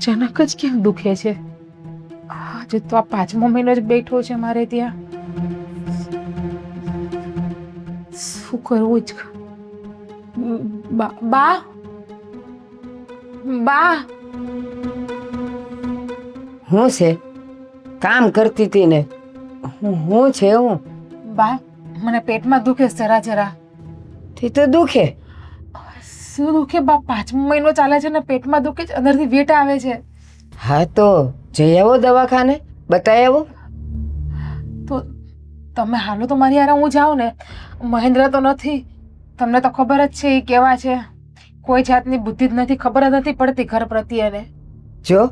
અચાનક જ કેમ દુખે છે? આજે તો આ 5મો મહિનો જ બેઠો છે મારે ત્યાં. શું કરવું જ? બા બા હું છે? કામ કરતી હતી ને. હું છે હું? બા, મને પેટમાં દુખે છે જરા જરા. તે તો દુખે. શું દુખે બા? 5મો મહિનો ચાલે છે ને પેટમાં દુખે છે, અંદરથી વેટ આવે છે. હા તો જઈ આવો દવાખાને, બતાવી આવો. તો તમે હાલો તો મારી યાર, હું જાઉં ને. મહેન્દ્ર તો નથી, તમને તો ખબર જ છે એ કેવા છે. કોઈ જાતની બુદ્ધિ જ નથી, ખબર જ નથી પડતી ઘર પ્રત્યેને. જો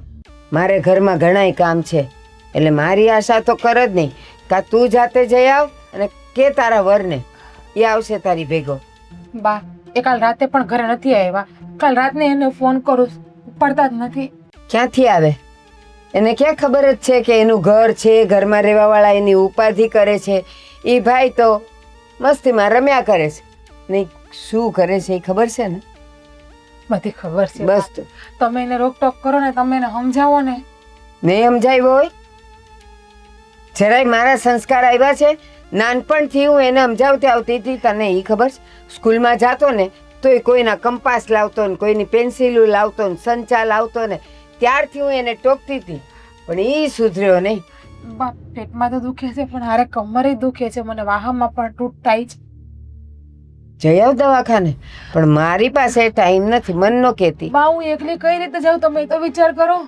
મારે ઘરમાં ઘણાય કામ છે, એટલે મારી આશા તો કર જ નહીં. કાં તું જાતે જઈ આવ અને કે તારા વરને, એ આવશે તારી ભેગો. બા, એ કાલ રાતે પણ ઘરે નથી આવ્યા. કાલ રાતને એને ફોન કરું, પડતા જ નથી. ક્યાંથી આવે? એને ક્યાં ખબર જ છે કે એનું ઘર છે, ઘરમાં રહેવાવાળા એની ઉપાધિ કરે છે. એ ભાઈ તો મસ્તીમાં રમ્યા કરે છે. નહીં શું કરે છે એ ખબર છે ને? બધી ખબર છે. બસ તો તમે એને રોકટોક કરો ને, તમે એને સમજાવો ને. નહીં સમજાવ્યો હોય? જરાય મારા સંસ્કાર આવ્યા છે. નાનપણથી હું એને સમજાવતી આવતી હતી. તને એ ખબર છે? સ્કૂલમાં જાતો ને તો એ કોઈના કંપાસ લાવતો ને, કોઈની પેન્સિલો લાવતો ને, સંચા લાવતો ને, ત્યારથી હું એને ટોકતી હતી. પણ એ સુધર્યો નહીં. બા, પેટમાં તો દુખે છે, પણ હારે કમરે દુખે છે, મને વાહમાં પણ તૂટ થાય છે. જઈ આવ દવાખાને. પણ મારી પાસે ટાઈમ નથી, મન નો કહેતી. બા, હું એકલી કઈ રીતે જાઉં? તમે તો વિચાર કરો.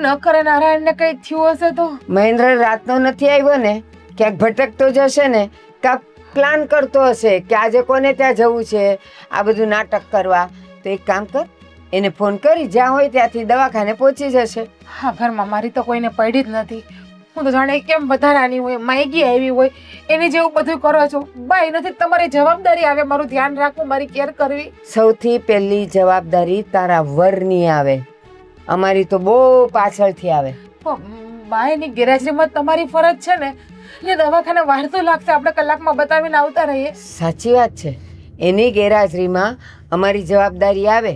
ન કરે નારાયણને કઈ થયું હશે તો? મહેન્દ્ર રાતનો નથી આવ્યો ને, ક્યાંક ભટકતો જશે ને, કાંક પ્લાન કરતો હશે કે આજે કોને ત્યાં જવું છે, આ બધું નાટક કરવા. તો એક કામ કર, એને ફોન કરી જ્યાં હોય ત્યાંથી દવાખાને પહોંચી જશે. હા, ઘરમાં મારી તો કોઈને પડી જ નથી. હું તો જાણે કેમ વધારાની હોય, માયગી આવી હોય એની જેવું બધું કરો છો. બા, એ નથી તમારી જવાબદારી આવે મારું ધ્યાન રાખવું, મારી કેર કરવી. સૌથી પહેલી જવાબદારી તારા વરની આવે, અમારી તો બહુ પાછળથી આવે. બા, એની ગેરહાજરીમાં તમારી ફરજ છે ને. એ દવાખાને વાર તો લાગશે, આપણે કલાકમાં બતાવીને આવતા રહીએ. સાચી વાત છે. એની ગેરહાજરીમાં અમારી જવાબદારી આવે,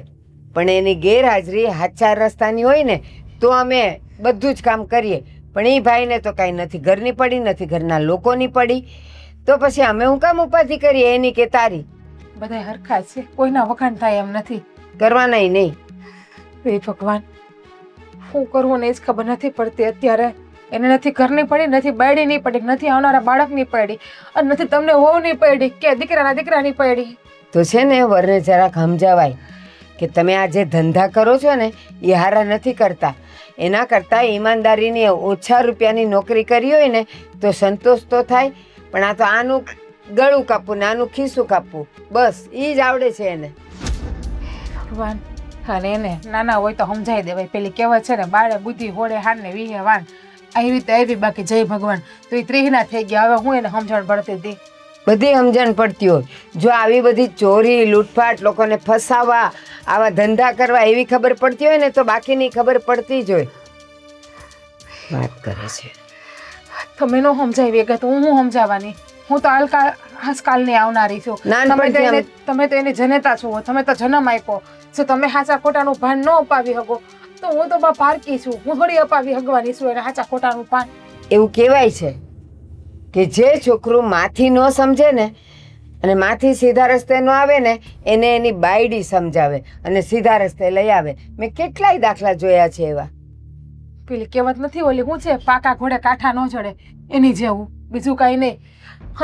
પણ એની ગેરહાજરી હાચા રસ્તાની હોય ને તો અમે બધું જ કામ કરીએ. પણ એ ભાઈને તો કાંઈ નથી, ઘરની પડી નથી, ઘરના લોકોની પડી. તો પછી અમે હું કામ ઉપાધિ કરીએ એની કે તારી? બધા હરખા છે, કોઈના વખાણ થાય એમ નથી. કરવાના નહીં. હે ભગવાન, શું કરવું ને એ જ ખબર નથી પડતી અત્યારે. એને નથી ઘરની પડી, નથી બાયડી નહીં પડી, નથી આવનારા બાળકની પડી, અને નથી તમને વહુની પડી કે દીકરાના દીકરાની પડી. તો છે ને વરને જરાક સમજાવાય કે તમે આ જે ધંધા કરો છો ને એ હારા નથી કરતા. એના કરતાં ઈમાનદારીની ઓછા રૂપિયાની નોકરી કરી હોય ને તો સંતોષ તો થાય. પણ આ તો આનું ગળું કાપવું ને આનું ખિસ્સું કાપવું, બસ એ જ આવડે છે એને. ભગવાન, અને એને નાના હોય તો સમજાઈ દેવાય. પેલી કહેવત છે ને, બાળે બુદ્ધિ હોડે હાર ને વીહે વાન. આવી રીતે આવી, બાકી જય ભગવાન. તો એ ત્રીહના થઈ ગયા. હવે હું એને સમજણ પડતી હતી. બધી સમજણ પડતી હોય. જો આવી બધી ચોરી લૂંટફાટ, લોકોને ફસાવા, આવા ધંધા કરવા એવી ખબર પડતી હોય ને તો બાકીની ખબર પડતી જ હોય. વાત કરે છે. તમે નો સમજાવી ગયા તો હું સમજાવવાની? હું તો આજકાલની આવનારી છું. તમે તો એની જનેતા છો, તમે તો જન્મ આપ્યો. જો તમે હાચા ખોટાનું ભાન ન અપાવી શકો તો હું તો બા પારકી છું. હું થોડી અપાવી હગવાની છું એને હાચા ખોટાનું ભાન. એવું કહેવાય છે કે જે છોકરું માથી ન સમજે ને અને માથી સીધા રસ્તે ન આવે ને એને એની બાયડી સમજાવે અને સીધા રસ્તે લઈ આવે. મેં કેટલાય દાખલા જોયા છે એવા. પેલી કહેવત નથી ઓલી, હું છે, પાકા ઘોડે કાંઠા ન ચડે, એની જેવું, બીજું કાંઈ નહીં.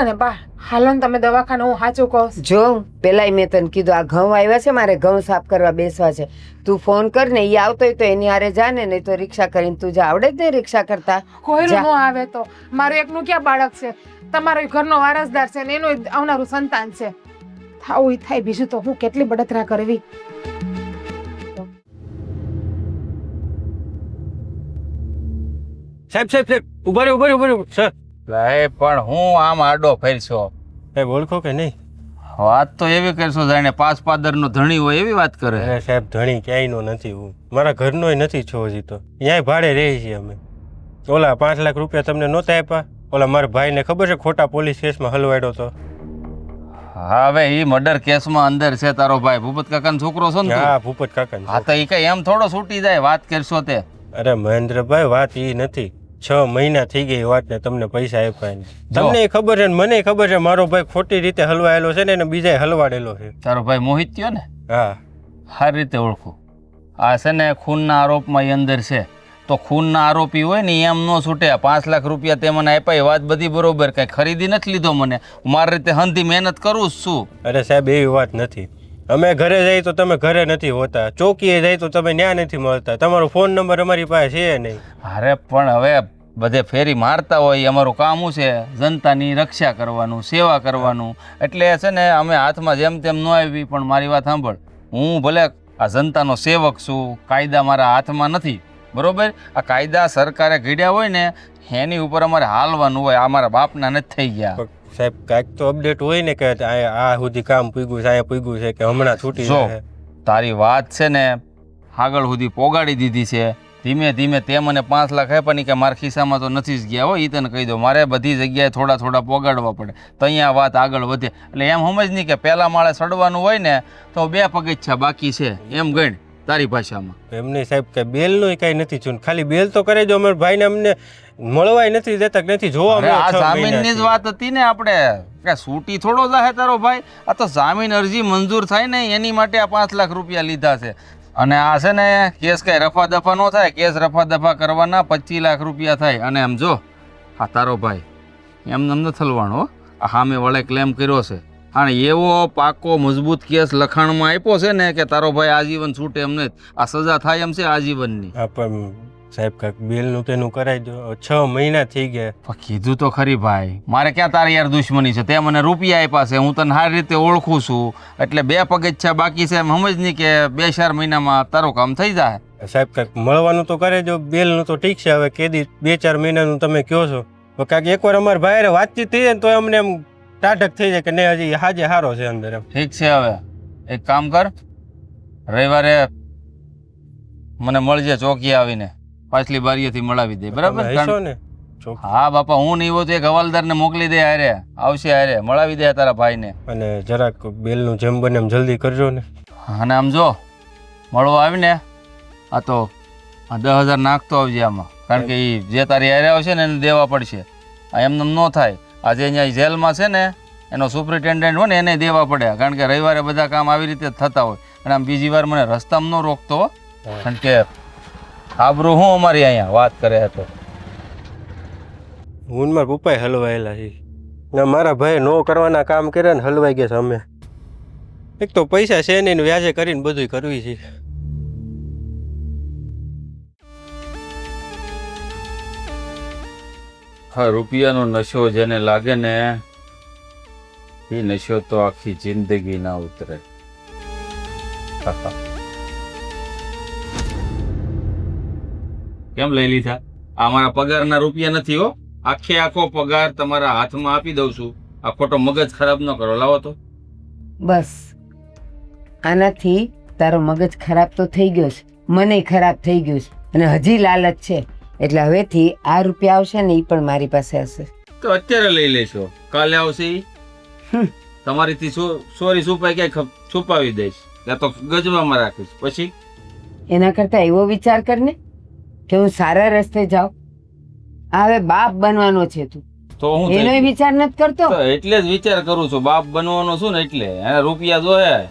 અને બા, હાલો ને તમે દવાખાને, હું સાચું કહું. જો પેલાય મેં તને કીધું, આ ઘઉં આવ્યા છે, મારે ઘઉં સાફ કરવા બેસવા છે. તું ફોન કર ને, એ આવતો હોય તો એની હારે જા ને, નહીં તો રિક્ષા કરીને તું જા. આવડે જ ને રિક્ષા કરતા? કોઈ ન આવે તો મારું એકનું ક્યાં બાળક છે? તમારો ઘરનો વારસદાર છે ને એનું આવનારું સંતાન છે. થાવું થાય, બીજું તો હું કેટલી બળતરા કરવી. સાહેબ ઉભા રહ્યો સર. લાય પણ હું આમ આડો ફેરશો? સાહેબ ઓળખો કે નહીં? વાત તો એવી કરશો જાણે પાસ પાદરનો ધણી હોય એવી વાત કરે. અરે સાહેબ, ધણી ક્યાંયનો નથી. હું મારા ઘરનોય નથી છો હજી તો. અહીંયા ભાડે રહી છીએ અમે. ઓલા 5 લાખ રૂપિયા તમને નહોતા આપ્યા? ઓલા મારા ભાઈને ખબર છે ખોટા પોલીસ કેસમાં હલવાડ્યો તો. હા હવે ઈ મર્ડર કેસમાં અંદર છે તારો ભાઈ ભૂપત કાકાનો છોકરો છો ને તું? હા ભૂપત કાકા. હા તો ઈ કઈ એમ થોડો છૂટી જાય વાત કરશો તે. અરે મહેન્દ્રભાઈ વાત એ નથી, 6 મહિના થઈ ગઈ વાતને તમને પૈસા આપ્યા ને. જો. તમને ખબર છે ને મને ખબર છે મારો ભાઈ ખોટી રીતે હલવાયેલો છે ને એને બીજાએ હલવાડેલો છે. તારો ભાઈ મોહિત થયો ને? હા સારી રીતે ઓળખું. આ છે ને ખૂનના આરોપમાં ઈ અંદર છે, તો ખૂનના આરોપી હોય ને ઈ એમ ન છૂટે. 5 લાખ રૂપિયા તે મને આપ્યા એ વાત બધી બરોબર, કઈ ખરીદી નથી લીધો મને, હું મારી રીતે હંધી મહેનત કરું જ છું. અરે સાહેબ એવી વાત નથી. અમે ઘરે જઈએ તો તમે ઘરે નથી હોતા, ચોકીએ જઈએ તો તમે ન્યા નથી મળતા, તમારો ફોન નંબર અમારી પાસે છે નહીં. અરે પણ હવે બધે ફેરી મારતા હોય, એ અમારું કામ શું છે? જનતાની રક્ષા કરવાનું, સેવા કરવાનું. એટલે છે ને અમે હાથમાં જેમ તેમ ન આવી, પણ મારી વાત સાંભળ, હું ભલે આ જનતાનો સેવક છું, કાયદા મારા હાથમાં નથી, બરોબર? આ કાયદા સરકારે ઘડ્યા હોય ને એની ઉપર અમારે હાલવાનું હોય. આ મારા બાપના નથી થઈ ગયા. પણ સાહેબ કાંઈક તો અપડેટ હોય ને કે આ સુધી કામ પૂગ્યું છે, અહીંયા પૂગ્યું છે કે હમણાં છૂટી જો જશે. તારી વાત છે ને આગળ સુધી પોગાડી દીધી છે. ધીમે ધીમે તે મને 5 લાખ આપ્યા નહીં કે મારા ખિસ્સામાં તો નથી જ ગયા. હોય એ તને કહી દો, મારે બધી જગ્યાએ થોડા થોડા પોગાડવા પડે તો અહીંયા વાત આગળ વધે. એટલે એમ સમજ નહીં કે પહેલા માળે ચડવાનું હોય ને તો 2 પગથિયા બાકી છે એમ ગણ તારી ભાષામાં. એમને સાહેબ કે બેલનું કાંઈ નથી છું, ખાલી બેલ તો કરે જો અમારા ભાઈને અમને મળવાય નથી દેતા કે નથી જોવા અરે આ મળે. 6 જામીનની જ મહિનાથી. વાત હતી ને આપણે કે છૂટી થોડો જાહે તારો ભાઈ. આ તો જામીન અરજી મંજૂર થાય ને એની માટે આ 5 લાખ રૂપિયા લીધા છે. અને આ છે ને કેસ કઈ રફા દફા ન થાય, કેસ રફા દફા કરવાના 25 લાખ રૂપિયા થાય. અને એમ જો આ તારો ભાઈ એમ નમ ન થલવાનો, આ સામે વળે ક્લેમ કર્યો છે અને એવો પાકો મજબૂત કેસ લખાણમાં આપ્યો છે ને કે તારો ભાઈ આજીવન છૂટે એમ નથી. આ સજા થાય એમ છે આજીવનની. હા પણ સાહેબ કાંઈક બેલનું તેનું કરાવી દો. 6 મહિના થઈ ગયા. પણ કીધું તો ખરી ભાઈ, મારે ક્યાં તારી યાર દુશ્મની છે? તે મને રૂપિયા આપ્યા છે, હું તને સારી રીતે ઓળખું છું, એટલે 2 પગથિયા બાકી છે. એમ સમજ નહીં કે 2-4 મહિનામાં તારું કામ થઈ જાય. સાહેબ કાંઈક મળવાનું તો કરે જો, બેલનું તો ઠીક છે. હવે કેદી 2-4 મહિનાનું તમે કહો છો, તો કાંઈક એકવાર અમારા ભાઈ વાતચીત થઈ જાય ને તો અમને એમ ટાઢક થઈ જાય કે નહીં હજી હાજે હારો છે અંદર એમ. ઠીક છે, હવે એક કામ કર, રવિવારે મને મળજે ચોકીએ આવીને, પાછલી બારીએથી મળાવી દે, બરાબર? તમે હશો ને ચોક? હા બાપા, હું નહીં હોય તો એક હવાલદારને મોકલી દે, હારે આવશે, હારે મળાવી દે તારા ભાઈને. અને જરાક બેલનું જેમ બને એમ જલ્દી કરજો ને. અને આમ જો મળવા આવીને આ તો 10,000 નાખતો આવજે આમાં, કારણ કે એ જે તારી હારે આવશે ને એને દેવા પડશે. આ એમને ન થાય. આજે અહીંયા જેલમાં છે ને એનો સુપ્રિન્ટેન્ડન્ટ હોય ને એને દેવા પડે, કારણ કે રવિવારે બધા કામ આવી રીતે થતા હોય. અને આમ બીજી વાર મને રસ્તામાં ન રોકતો, કારણ કે આબરૂ હું અમારી અહીંયા વાત કરે હતો. હું ને મારા પપ્પાએ હલવાયેલા છે ને મારા ભાઈ નો કરવાના કામ કર્યા ને હલવાઈ ગયા છે અમે. એક તો પૈસા છે નહીં ને વ્યાજે કરીને બધું કરવી છે. હા, રૂપિયાનો નશો જેને લાગે ને એ નશો તો આખી જિંદગી ના ઉતરે. કેમ લઈ લીધા? આ મારા પગારના રૂપિયા નથી હો, આખે આખો પગાર તમારા હાથમાં આપી દઉં છું. આ ખોટો મગજ ખરાબ ન કરો, લાવો તો. બસ આનાથી તારો મગજ ખરાબ તો થઈ ગયો છે, મને ખરાબ થઈ ગયું છે, અને હજી લાલચ છે. એટલે હવેથી આ રૂપિયા આવશે ને એ પણ મારી પાસે હશે. તો અત્યારે લઈ લેશો, કાલે આવશે ઈ? તમારીથી સોરી છુપાઈ ક્યાંય છુપાવી દઈશ, ત્યાં તો ગજવામાં રાખીશ. પછી એના કરતાં એવો વિચાર કર ને કે હું સારા રસ્તે જાઉં. હવે બાપ બનવાનો છે તું, તો હું એનો વિચાર નથી કરતો. તો એટલે જ વિચાર કરું છું, બાપ બનવાનો છું ને એટલે. એને રૂપિયા જોયા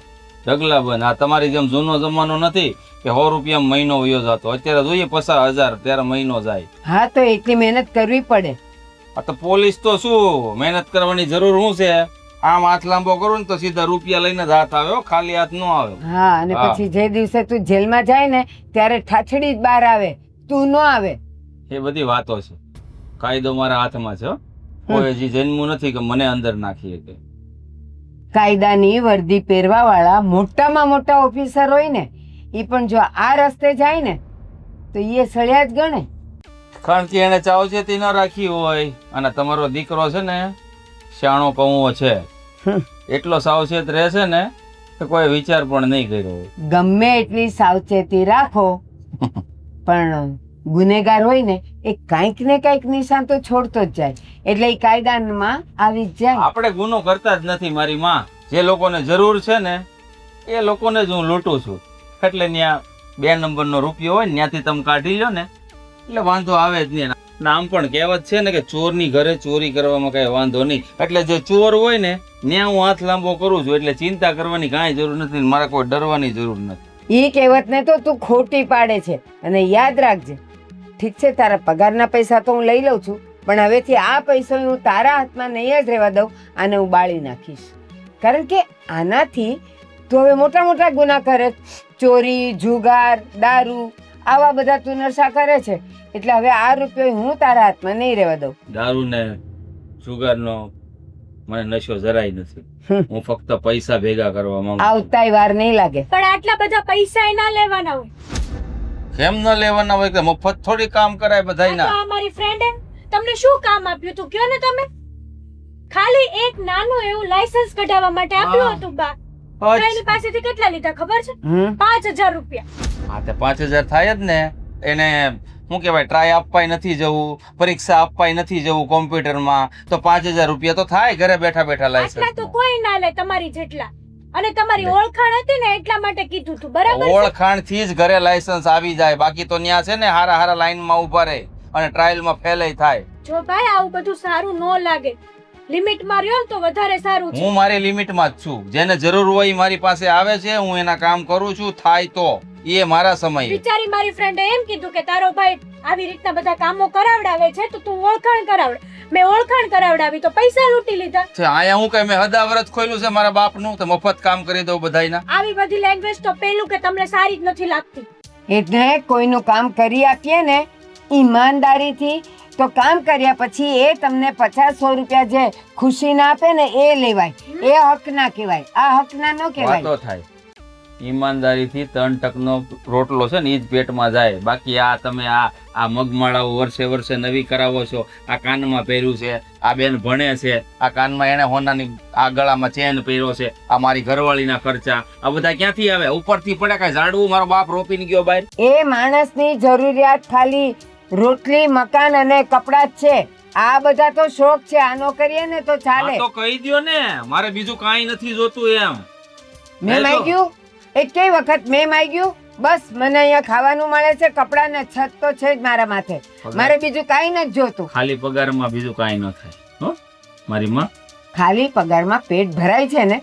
ઢગલા બન. આ તમારી જેમ જૂનો જમાનો નથી કે 100 રૂપિયા મહિનો વયો જતો. અત્યારે જોઈએ 50,000 ત્યારે મહિનો જાય. હા તો એટલી મહેનત કરવી પડે. આ તો પોલીસ તો શું મહેનત કરવાની જરૂર શું છે? આમ હાથ લાંબો કરું ને તો સીધા રૂપિયા લઈને જ હાથ આવે, ખાલી હાથ ન આવે. હા, અને પછી જે દિવસે તું જેલમાં જાય ને ત્યારે ઠાઠડી જ બહાર આવે, તું ન આવે. એ બધી વાતો છે. કાયદો મારા હાથમાં છે. કોઈ હજી જન્મું નથી કે મને અંદર નાખી શકે. કાયદાની વર્દી પહેરવા વાળા મોટામાં મોટા ઓફિસર હોય ને એ પણ જો આ રસ્તે જાય ને તો એ સળિયા જ ગણે. કારણ કે એને ચાવચેતી ન રાખી હોય. અને તમારો દીકરો છે ને શાણો કૌવો છે, એટલો સાવચેત રહેશે ને કે કોઈ વિચાર પણ નહીં કર્યો. ગમે એટલી સાવચેતી રાખો પણ ગુનેગાર હોય ને એ કાંઈક ને કાંઈક નિશાન તો છોડતો જ જાય, એટલે એ કાયદામાં આવી જ જાય. આપણે ગુનો કરતા જ નથી મારી માં. જે લોકોને જરૂર છે ને એ લોકોને જ હું લૂંટું છું. એટલે ત્યાં 2 નંબરનો રૂપિયો હોય ને ત્યાંથી તમે કાઢી લો ને એટલે વાંધો આવે જ નહીં. ને આમ પણ કહેવત છે ને કે ચોરની ઘરે ચોરી કરવામાં કઈ વાંધો નહીં. એટલે જે ચોર હોય ને ત્યાં હું હાથ લાંબો કરું છું. એટલે ચિંતા કરવાની કાંઈ જરૂર નથી ને મારે કોઈ ડરવાની જરૂર નથી. ઈ કહેવતને તો તું ખોટી પાડે છે. અને યાદ રાખજે, ઠીક છે, તારા પગારના પૈસા તો હું લઈ લઉં છું, પણ હવેથી આ પૈસો હું તારા હાથમાં નહીં જ રહેવા દઉં. આને હું બાળી નાખીશ. કારણ કે આનાથી તું હવે મોટા મોટા ગુના કરે, ચોરી, જુગાર, દારૂ, આવા બધા તું નશા કરે છે. એટલે હવે આ રૂપિયો હું તારા હાથમાં નહીં રહેવા દઉં. દારૂ ને જુગારનો મને નશો જરાય નથી. હું ફક્ત પૈસા ભેગા કરવા માંગુ છું. આવતાય વાર નહીં લાગે. પણ આટલા બધા પૈસા ના લેવાના હોય. કેમ ન લેવાના હોય? કે મફત થોડી કામ કરાય આ તો બધાયના. આ મારી ફ્રેન્ડે તમને શું કામ આપ્યું તું કયો ને તમે? ખાલી એક નાનું એવું લાયસન્સ કઢાવવા માટે આપ્યું હતું બા. તો એની પાસેથી કેટલા લીધા ખબર છે? 5000 રૂપિયા. હા તે 5000 થાય જ ને. એને શું કહેવાય, ટ્રાય આપવાય નથી જવું, પરીક્ષા આપવાય નથી જવું કોમ્પ્યુટરમાં, તો 5000 રૂપિયા તો થાય ઘરે બેઠા બેઠા આટલા લાયસન્સ. તો કોઈ ના લે તમારી જેટલા. અને તમારી ઓળખાણ હતી ને એટલા માટે કીધું તું, બરાબર છે? ઓળખાણ થી જ ઘરે લાયસન્સ આવી જાય. બાકી તો ત્યાં છે ને હારા હારા લાઈનમાં ઉભા રહે અને ટ્રાયલમાં ફેલ થાય. જો ભાઈ આવું બધું સારું ન લાગે. લિમિટમાં રહ્યો ને તો વધારે સારું છે. હું મારી લિમિટમાં જ છું. જેને જરૂર હોય ઈ મારી પાસે આવે છે, હું એના કામ કરું છું. થાય તો એ મારા સમયે. બિચારી મારી ફ્રેન્ડે એમ કીધું કે તારો ભાઈ આવી રીતના બધા કામો કરાવડાવે છે તો તું ઓળખાણ કરાવડ. મેં ઓળખાણ કરાવડાવી તો પૈસા લૂંટી લીધા. આયા હું કઈ મેં હદાવરત ખોલ્યું છે મારા બાપનું તો મફત કામ કરી દઉં બધાયના. આવી બધી લેંગ્વેજ તો પેલું કે તમને સારી જ નથી લાગતી. એટલે કોઈનું કામ કરી આપીએ ને ઈમાનદારીથી, તો કામ કર્યા પછી એ તમને 50-100 રૂપિયા જે ખુશી ના આપે ને એ લેવાય. એ હક ના કહેવાય. આ હક ના ન કહેવાય. વાતો થાય. ઈમાનદારીથી 3 ટકનો રોટલો છે ને ઈ જ પેટમાં જાય. બાકી આ તમે આ મગમાળાઓ વર્ષે વર્ષે નવી કરાવો છો. આ કાનમાં પહેર્યું છે, આ બેન ભણે છે, આ કાનમાં એને હોનાની આ ગળામાં ચેન પહેર્યો છે, આ મારી ઘરવાળીના ખર્ચા, આ બધા ક્યાંથી આવે? ઉપરથી પડે કાંઈ ઝાડવું મારો બાપ રોપીને ગયો બહાર? એ માણસની જરૂરિયાત ખાલી રોટલી, મકાન અને કપડાં જ છે. આ બધા તો શોખ છે. આનો કરીએ ને તો ચાલે. તો કહી દ્યો ને, મારે બીજું કાંઈ નથી જોતું એમ. મેં માંગ્યું? એક કઈ વખત મેં માંગ્યું? બસ મને અહીંયા ખાવાનું મળે છે, કપડાં ને છત તો છે જ મારા માથે. મારે બીજું કાંઈ નથી જોતું. ખાલી પગારમાં બીજું કાંઈ ન થાય હો મારી માં. ખાલી પગારમાં પેટ ભરાય છે ને,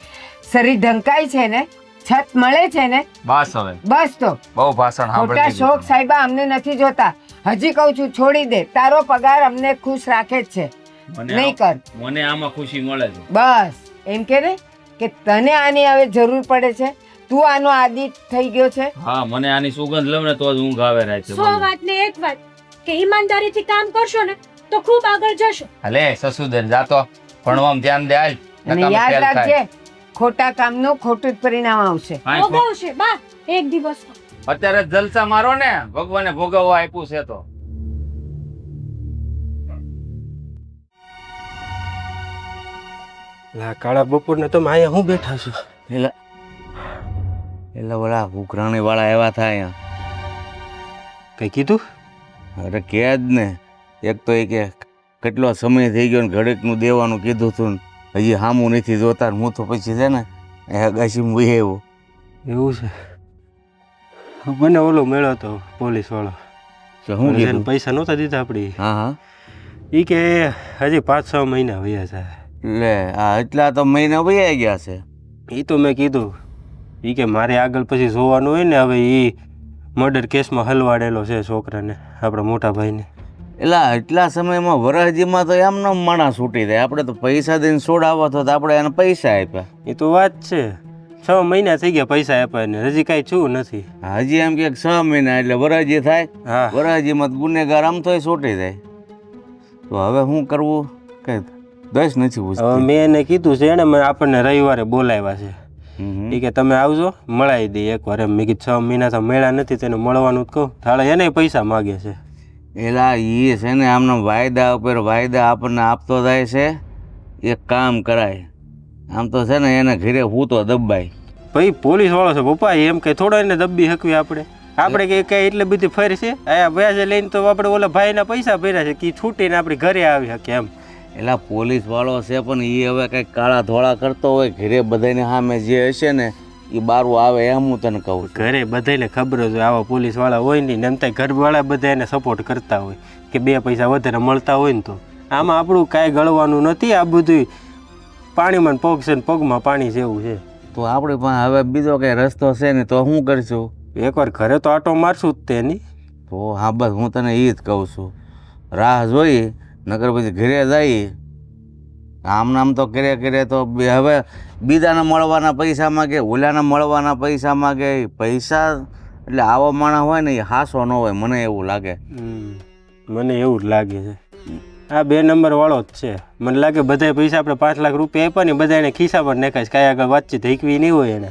શરીર ઢંકાય છે ને, છત મળે છે ને, બસ હવે બસ. તો બહુ ભાષણ ખોટા સાંભળી શોખ સાહેબા અમને નથી જોતા. હજી કહું છું છોડી દે. તારો પગાર અમને ખુશ રાખે જ છે. નહીં કર. મને આમાં ખુશી મળે છે. બસ એમ કે ને કે તને આની હવે જરૂર પડે છે, તું આનો આદિ થઈ ગયો છે. હા, મને આની સુગંધ લઉં ને તો જ ઊંઘ આવે રહે છે. 100 વાત ને એક વાત કે ઈમાનદારીથી કામ કરશો ને તો ખૂબ આગળ જશો. અલે સસુદેન જાતો ભણવામાં ધ્યાન દે આજ. અને યાદ રાખજે, ખોટા કામનું ખોટું જ પરિણામ આવશે. ભોગવશે બા એક દિવસ. અત્યારે જલસા મારો ને, ભગવાને ભોગવવા આપ્યું છે તો. કાળા બપોરને તમે અહીંયા હું બેઠા છો? એટલે ઓલા ઉઘરાણી વાળા એવા થાય કઈ કીધું? અરે કે જ ને. એક તો એ કે કેટલો સમય થઈ ગયો ને ઘડીકનું દેવાનું કીધું હતું ને હજી સામું નથી જોતા. હું તો પછી છે ને અગાશીમાં વહી આવ્યો. એવું છે? મને ઓલો મળ્યો તો પોલીસ વાળો. શું કીધું? પૈસા નહોતા દીધા આપડી. હા હા. ઈ કે હજી 5-6 મહિના વયા છે. લે આ એટલા તો મહિના વહી ગયા છે. એ તો મેં કીધું. ઈ કે મારે આગળ પછી જોવાનું હોય ને. હવે ઈ મર્ડર કેસમાં હલવાડેલો છે છોકરાને, આપણા મોટા ભાઈને. એટલા સમયમાં વરાજીમાં તો એમનો માણસ છૂટી જાય. આપણે તો પૈસા દઈને છોડાવો તો આપણે એને પૈસા આપ્યા. એ તો વાત છે. 6 મહિના થઈ ગયા પૈસા આપ્યા ને હજી કાંઈ છું નથી. હજી એમ કે 6 મહિના એટલે વરાજી થાય. હા, વરાજીમાં ગુનેગાર આમ તો છૂટી જાય. તો હવે શું કરવું કઈ દસ નથી હવે પૂછતી. મેં એને કીધું છે, એને આપણને રવિવારે બોલાવ્યા છે. એ કે તમે આવજો મળાવી દઈએ એકવાર એમ. મેં કીધું 6 મહિના તો મળ્યા નથી, તેને મળવાનું જ કહું. થાળે એને પૈસા માગે છે. એલા એ છે ને આમનો વાયદા ઉપર વાયદા આપણને આપતો જાય છે. એક કામ કરાય, આમ તો છે ને એને ઘરે હું તો દબાય. ભાઈ પોલીસ વાળો છે પપ્પા, એમ કઈ થોડા એને દબ્બી હકવી આપણે કે કઈ એટલે બધી ફરી છે. આયા વ્યાજે લઈને તો આપણે ઓલા ભાઈના પૈસા ભર્યા છે કે છૂટીને આપણી ઘરે આવી શકે એમ. એલા પોલીસ વાળો છે પણ એ હવે કંઈક કાળા ધોળા કરતો હોય ઘરે બધાને સામે જે હશે ને એ બારું આવે એમ હું તને કહું છું. ઘરે બધાને ખબર જ હોય આવા પોલીસ વાળા હોય ને એમ થાય ઘરવાળા બધા એને સપોર્ટ કરતા હોય કે 2 પૈસા વધારે મળતા હોય ને તો આમાં આપણું કાંઈ ગળવાનું નથી. આ બધું પાણીમાં પગ છે ને પગમાં પાણી જેવું છે. તો આપણે પણ હવે બીજો કંઈ રસ્તો છે ને તો શું કરશું? એકવાર ઘરે તો આટો મારશું જ તેની. તો હા બસ હું તને એ જ કહું છું, રાહ જોઈ નગર પછી ઘરે જઈએ. આમ નામ તો કરે તો હવે બીજાને મળવાના પૈસા માગે, ઓલાને મળવાના પૈસા માગે. પૈસા એટલે આવો માણસ હોય ને એ હાસો ન હોય, મને એવું લાગે. મને એવું જ લાગે છે આ 2 નંબર વાળો જ છે. મને લાગે બધા પૈસા આપણે 5 લાખ રૂપિયા આપ્યા ને બધા એને ખિસ્સામાં જ નાખાય, કાંઈ આગળ વાતચીત હીકવી નહીં હોય એને.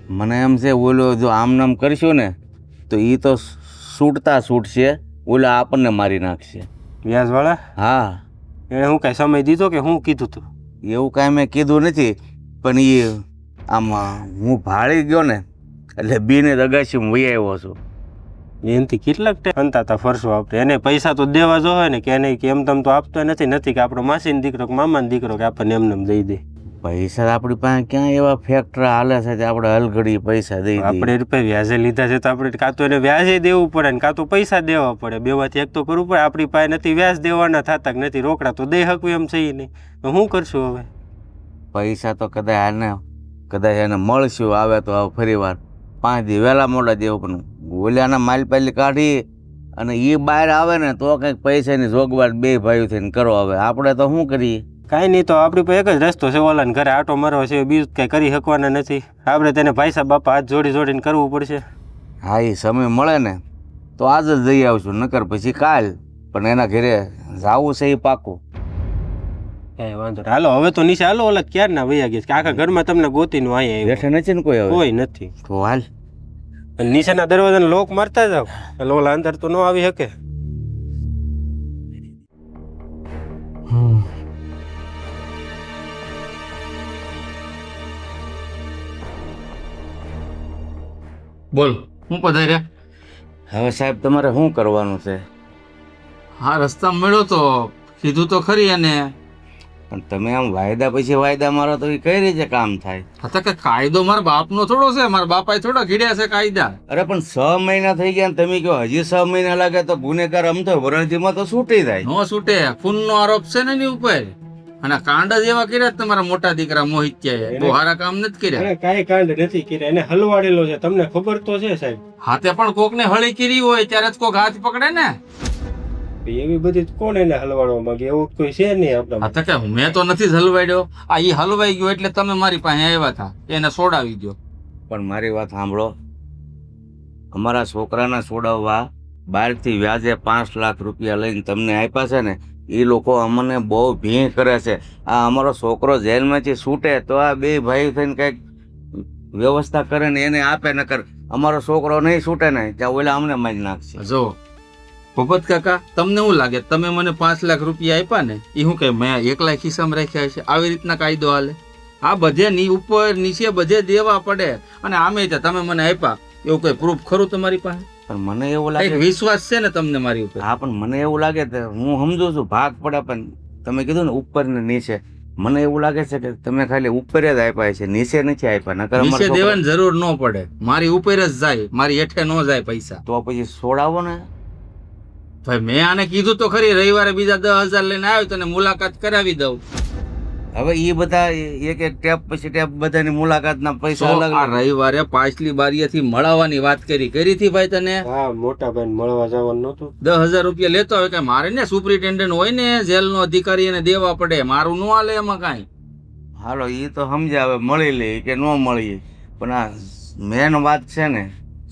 મને એમ છે ઓલો જો આમ નામ કરશું ને તો એ તો છૂટશે, ઓલા આપણને મારી નાખશે. વ્યાજવાળા? હા, એણે હું કાંઈ સમય દીધો કે હું કીધું તું? એવું કાંઈ મેં કીધું નથી, પણ એ આમ હું ભાળી ગયો ને એટલે બીને દગાશી વહી આવ્યો છું. એનાથી કેટલાક અંતાતા ફરશો આપણે? એને પૈસા તો દેવા જો હોય ને કે એને કે એમ તમ તો આપતો નથી કે આપણો માસીનો દીકરો કે મામાનો દીકરો કે આપણને એમને દઈ દે. પૈસા આપણી પાસે ક્યાં એવા ફેક્ટરા હાલે છે કે આપણે હલઘડી પૈસા દઈ આપણે રૂપિયા વ્યાજે લીધા છે તો આપણે કાં તો એને વ્યાજે દેવું પડે ને કાં તો પૈસા દેવા પડે. બેમાંથી એક તો કરવું પડે. આપણી પાસે નથી વ્યાજ દેવાના થતા કે નથી રોકડા તો દઈ શકું એમ છે નહીં. તો શું કરશું હવે? પૈસા તો કદાચ એને મળશું આવે તો હવે ફરી વાર 5 દી વહેલા મોડા દેવું, પણ ઓલાના માલ પાલી કાઢી અને એ બહાર આવે ને તો કંઈક પૈસાની જોગવાટ 2 ભાઈઓ થઈને કરો. હવે આપણે તો શું કરીએ? કાંઈ નહીં, તો આપણી પાસે એક જ રસ્તો છે, ઓલાને ઘરે આટો મારવા છે, બીજું કાંઈ કરી શકવાના નથી. આપણે તેને ભાઈ સાહેબ બાપા હાથ જોડીને કરવું પડશે. હા, એ સમય મળે ને તો આજ જ જઈ આવશું, નકર પછી કાલ. પણ એના ઘરે જાવું છે એ પાકું. કાંઈ વાંધો નહીં. હાલો હવે તો નીચે હાલો, ઓલા ક્યારના વૈયા ગયા છે કે આખા ઘરમાં તમને ગોતીનું અહીંયા બેઠે નથી ને કોઈ? હવે કોઈ નથી. તો હાલ અને નીચેના દરવાજાને લોક મારતા જાવ એટલે ઓલા અંદર તો ન આવી શકે. બોલ, હું પધાર્યા? હવે સાહેબ તમારે શું કરવાનું છે? હા, રસ્તા મળ્યો તો કીધું તો ખરી. અને પણ તમે આમ વાયદા પછી વાયદા મારો તો એ કઈ રીતે કામ થાય? હતા કે કાયદો મારા બાપનો થોડો છે, મારા બાપાએ થોડા ઘડ્યા છે કાયદા. અરે પણ 6 મહિના થઈ ગયા ને તમે કહો હજી 6 મહિના લાગે તો ગુનેગાર આમ તો વરણજીમાં તો છૂટી જાય. નો છૂટે, ખૂનનો આરોપ છે ને એની ઉપર. અને કાંડ જ એવા કર્યા તમારા મોટા દીકરા મોહિત્યાએ, બહુ સારા કામ નથી કર્યા. અરે કાંઈ કાંડ નથી કર્યા, એને હલવાડેલો છે, તમને ખબર તો છે સાહેબ. હાથે પણ કોકને હળી કરી હોય ત્યારે જ કોક હાથ પકડે ને. એવી બધી કોણ એને હલવાડવા માંગે? એવું કોઈ છે નહીં આપણા. હા, તો કે મેં તો નથી જ હલવાડ્યો. આ ઈ હલવાઈ ગયો એટલે તમે મારી પાસે આવ્યા હતા, એને છોડાવી ગયો. પણ મારી વાત સાંભળો, અમારા છોકરાને છોડાવવા બહારથી વ્યાજે 5 લાખ રૂપિયા લઈને તમને આપ્યા છે ને, એ લોકો અમને બહુ ભીણ કરે છે. આ અમારો છોકરો જેલમાંથી છૂટે તો આ 2 ભાઈ થઈને કંઈક વ્યવસ્થા કરે ને એને આપે, નકર અમારો છોકરો નહીં છૂટે ને ત્યાં ઓલા અમને મારી નાખશે. જો ભગત કાકા, તમને શું લાગે તમે મને 5 લાખ રૂપિયા આપ્યા ને એ શું કે મેં એકલા ખિસ્સામાં રાખ્યા છે? આવી રીતના કાયદો હાલે? આ બધે ઉપર નીચે બધે દેવા પડે. અને આમે તમે મને આપ્યા એવું કઈ પ્રૂફ ખરું તમારી પાસે? પણ મને એવું લાગે વિશ્વાસ છે ને તમને મારી ઉપર? હા, પણ મને એવું લાગે કે હું સમજુ છું ભાગ પડે, પણ તમે કીધું ને ઉપર ને નીચે, મને એવું લાગે છે કે તમે ખાલી ઉપર જ આપ્યા છે, નીચે નથી આપ્યા. નકર નીચે દેવાની જરૂર ન પડે, મારી ઉપર જ જાય, મારી હેઠે ન જાય પૈસા. તો પછી છોડાવો ને ભાઈ. મેં આને કીધું તો ખરી રવિવારે બીજા 10,000 લઈને આવ્યો તને મુલાકાત કરાવી દઉં. હવે એ બધા એક ટેપ પછી ટેપ બધાની મુલાકાતના પૈસા તો અલગ. આ રવિવારે પાછલી બારીએથી મળવાની વાત કરી હતી ભાઈ તને? હા, મોટા ભાઈ મળવા જવાનું નતું. 10,000 રૂપિયા લેતો હોય કે મારે ને સુપરિન્ટેન્ડન્ટ હોય ને જેલનો અધિકારી એને દેવા પડે, મારું ન હાલે એમાં કાંઈ. હાલો, એ તો સમજાવે મળી લે કે ન મળી, પણ આ મેન વાત છે ને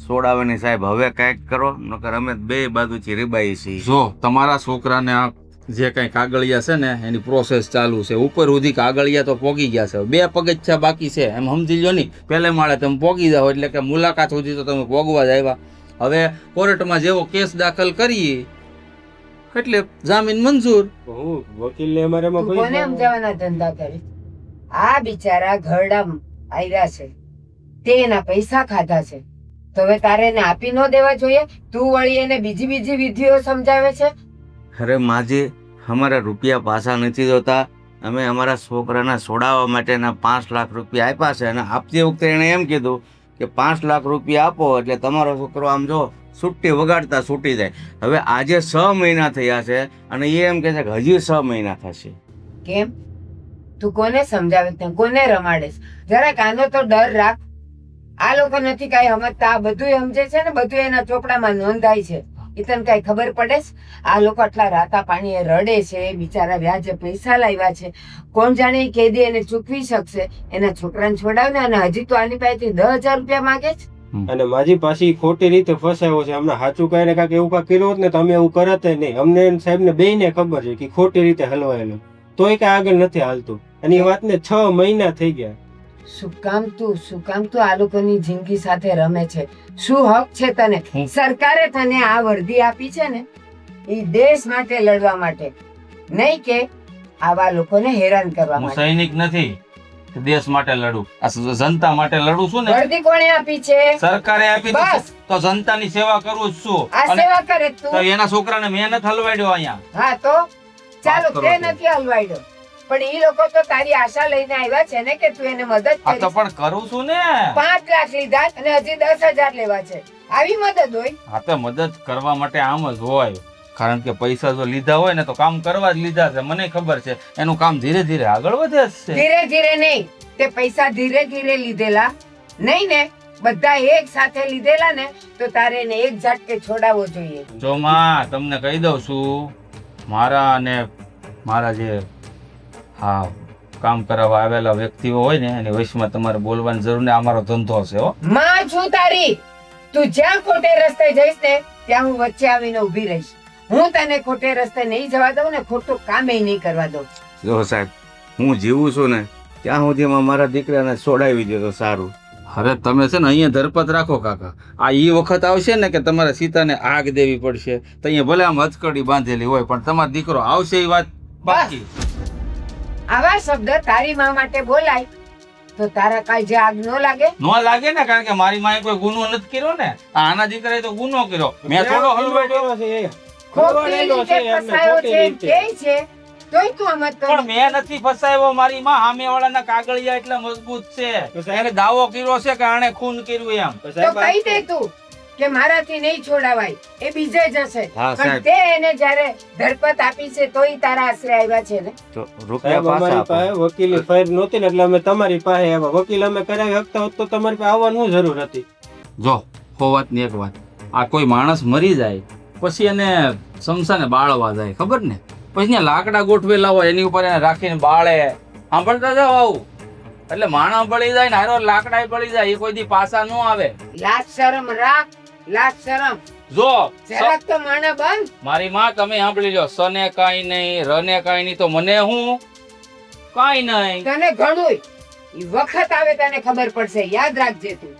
છોડાવવાની. સાહેબ હવે કાંઈક કરો, નકર અમે 2 બાજુથી રીબાઈ છીએ. જો તમારા છોકરાને આ જે કઈ કાગળિયા છે ને એની પ્રોસેસ ચાલુ છે, ઉપર સુધી કાગળિયા તો પોગી ગયા છે, 2 પગથિયા બાકી છે, એમ સમજી લો નહીં. પહેલે માળે તમે પોગી જાઓ એટલે કે મુલાકાત સુધી તો તમે પોગવા જ આવ્યા. હવે કોર્ટમાં જેવો કેસ દાખલ કરીએ એટલે જામીન મંજૂર. હું વકીલને અમારે એમાં તું કોને સમજાવવાના ધંધા કરી? આ બિચારા ઘરડા આવ્યા છે, તે એના પૈસા ખાધા છે, તો હવે તારે એને આપી ન દેવા જોઈએ? તું વળી એને બીજી વિધિઓ સમજાવે છે. અરે માજી, અમારા રૂપિયા પાછા નથી જોતા. અમે અમારા છોકરાને છોડાવવા માટેના 5 લાખ રૂપિયા આપ્યા છે અને આપતી વખતે એણે એમ કીધું કે 5 લાખ રૂપિયા આપો એટલે તમારો છોકરો આમ જો છૂટી વગાડતા છૂટી જાય. હવે આજે 6 મહિના થયા છે અને એ એમ કહે છે કે હજી 6 મહિના થશે. કેમ તું કોને સમજાવે છે કોને રમાડેશ? જરાક આનો તો ડર રાખ. આ લોકો નથી કાંઈ સમજતા. આ બધું સમજે છે ને બધું એના ચોપડામાં નોંધાય છે. એ તને કાંઈ ખબર પડે છે? આ લોકો આટલા રાતા પાણીએ રડે છે, બિચારા વ્યાજે પૈસા લાવ્યા છે. કોણ જાણે એ કેદી એને ચૂકવી શકશે? એના છોકરાને છોડાવને અને હજી તો આની પાસેથી 10,000 રૂપિયા માંગે છે. અને માજી પાછી ખોટી રીતે ફસાયો છે. અમને સાચું કહીને કાંઈક એવું કાંઈક કર્યું હોત ને તો અમે એવું કરત નહીં. અમને સાહેબને બેયને ખબર છે કે ખોટી રીતે હલવાયેલું, તોય કાંઈ આગળ નથી હાલતું. અને એ વાતને 6 મહિના થઈ ગયા. શું કામ તું આ લોકોની જિંદગી સાથે રમે છે? શું હક છે તને? સરકારે તને આ વર્દી આપી છે ને એ દેશ માટે લડવા માટે, નહીં કે આવા લોકોને હેરાન કરવા હું માટે. સૈનિક નથી કે દેશ માટે લડું. આ જનતા માટે લડું છું ને. વર્દી કોણે આપી છે? સરકારે આપી બસ. દીધી. તો જનતાની સેવા કરું જ છું. આ અને સેવા કરે તો તું? એના છોકરાને મહેનત હલવાડ્યો અહીંયા. હા તો ચાલો, વાત કરો તે છો. નથી હલવાડ્યો, પણ ઈ લોકો તો તારી આશા લઈને આવ્યા છે ને કે તું એને મદદ આ તો કરીશ. પણ કરું છું ને. 5 લાખ લીધા અને હજી 10,000 લેવા છે. આવી મદદ હોય? હા તો મદદ કરવા માટે આમ જ હોય. કારણ કે પૈસા જો લીધા હોય ને તો કામ કરવા જ લીધા છે. મને ખબર છે એનું કામ ધીરે ધીરે આગળ વધે જ છે. ધીરે ધીરે નહીં, તે પૈસા ધીરે ધીરે લીધેલા નહીં ને, બધા એક સાથે લીધેલા ને તો તારે એને એક ઝાટકે છોડાવવો જોઈએ. જો માં તમને કહી દઉં છું, મારા અને મારા જે હા કામ કરાવવા આવેલા વ્યક્તિઓ હોય ને એની વયસમાં તમારે બોલવાની જરૂર ને. અમારો ધંધો છે હો. માં છું તારી. તું જ્યાં ખોટે રસ્તે જઈશ ને ત્યાં હું વચ્ચે આવીને ઊભી રહીશ. હું તને ખોટે રસ્તે નહીં જવા દઉં ને ખોટું કામ નહીં કરવા દઉં. જો સાહેબ, હું જીવું છું ને ત્યાં સુધીમાં મારા દીકરાને છોડાવી દો તો સારું. અરે તમે છે ને અહીંયા ધરપત રાખો કાકા. આ ઈ વખત આવશે ને કે તમારે સીતાને આગ દેવી પડશે તો અહીંયા ભલે આમ હથકડી બાંધેલી હોય પણ તમારો દીકરો આવશે એ વાત બાકી. આવા શબ્દ તારી માં માટે બોલાય તો તારા કાળજે આગ ન લાગે? નો લાગે ને, કારણ કે મારી માએ કોઈ ગુનો નથી કર્યો ને. આના દીકરાએ તો ગુનો કર્યો. મેં થોડો હલવાડ્યો. ખોટી રીતે ફસાયો છે એમ કહે છે તોય તું સમજતો પણ નથી. મેં નથી ફસાયો. મારી માં સામેવાળાના કાગળિયા એટલા મજબૂત છે. એને દાવો કર્યો છે કે આણે ખૂન કર્યું એમ. તો કહી દે તું કે મારાથી નહીં છોડાવાય, એ બીજે જશે. હા, પણ સાહેબ. તે એને જ્યારે ધરપત આપી છે તોય તારા આશરે આવ્યા છે ને. તો રૂપિયા સાહેબ, પાછા અમારી આપો. પાસે વકીલી ફાઇલ નહોતી ને એટલે અમે તમારી પાસે આવ્યા. વકીલ અમે કરાવી શકતા હોત તો તમારી પાસે આવવાની જરૂર હતી. જો હો વાતની એક વાત, આ કોઈ માણસ મરી જાય પછી એને સમસાને બાળવા જાય, ખબર ને? પછી ત્યાં લાકડા ગોઠવેલા હોય એની ઉપર એને રાખીને બાળે. સાંભળતા જાવ આવું. એટલે માણસ બળી જાય ને હારો લાકડા બળી જાય. એ કોઈ દી પાછા ન આવે. લાજ શરમ રાખ, લાજ શરમ. જો જરાક તો માણા બંધ. મારી માં તમે સાંભળી લો, સને કાંઈ નહીં, રને કાંઈ નહીં, તો મને હું કાંઈ નહીં. તને ઘણું ઈ વખત આવે તને ખબર પડશે. યાદ રાખજે તું.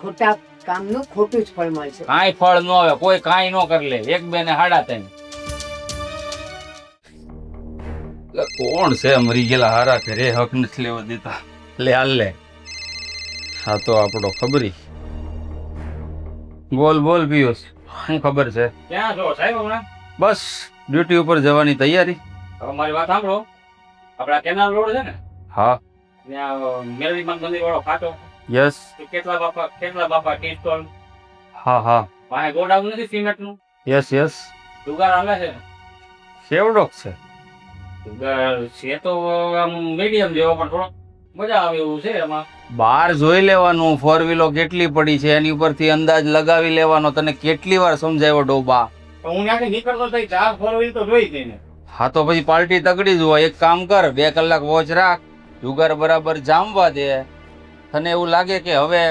ખોટા કામનું ખોટું જ ફળ મળશે. કાંઈ ફળ ન આવે. કોઈ કાંઈ ન કરી લે. એક બે ને હાડા ત્રણ. એટલે કોણ છે મરી ગયેલા હારા ઘરે હક નથી લેવા દેતા? લે હાલ લે. હા તો આપણો ખબરી. બોલ બોલ પિયુષ, શું ખબર છે? ક્યાં છો સાહેબ હમણાં? બસ ડ્યુટી ઉપર જવાની તૈયારી. હવે મારી વાત સાંભળો. આપડા કેનાલ રોડ છે ને, હા. ત્યાં મેલડીમાન મંદિર વાળો ફાટો, યસ. તો કેટલા બાપા ટી સ્ટોલ હા હા. વાંહે ગોડાઉન નથી સિમેન્ટ નું, યસ યસ. જુગાર હાલે છે. કેવડોક છે? જુગાર છે તો આમ મીડિયમ જેવો, પણ થોડો મજા આવે એવું છે એમાં. બહાર જોઈ લેવાનું ફોર વ્હીલો કેટલી પડી છે એની ઉપરથી અંદાજ લગાવી લેવાનો. તને કેટલી વાર સમજાવ્યો ડોબા? પણ હું ત્યાંથી નીકળતો થઈ 4 4 વ્હીલ તો જોઈ જ ને. હા તો પછી પાર્ટી તગડી જ હોય. એક કામ કર, 2 કલાક વોચ રાખ, જુગાર બરાબર જામવા દે. તને એવું લાગે કે હવે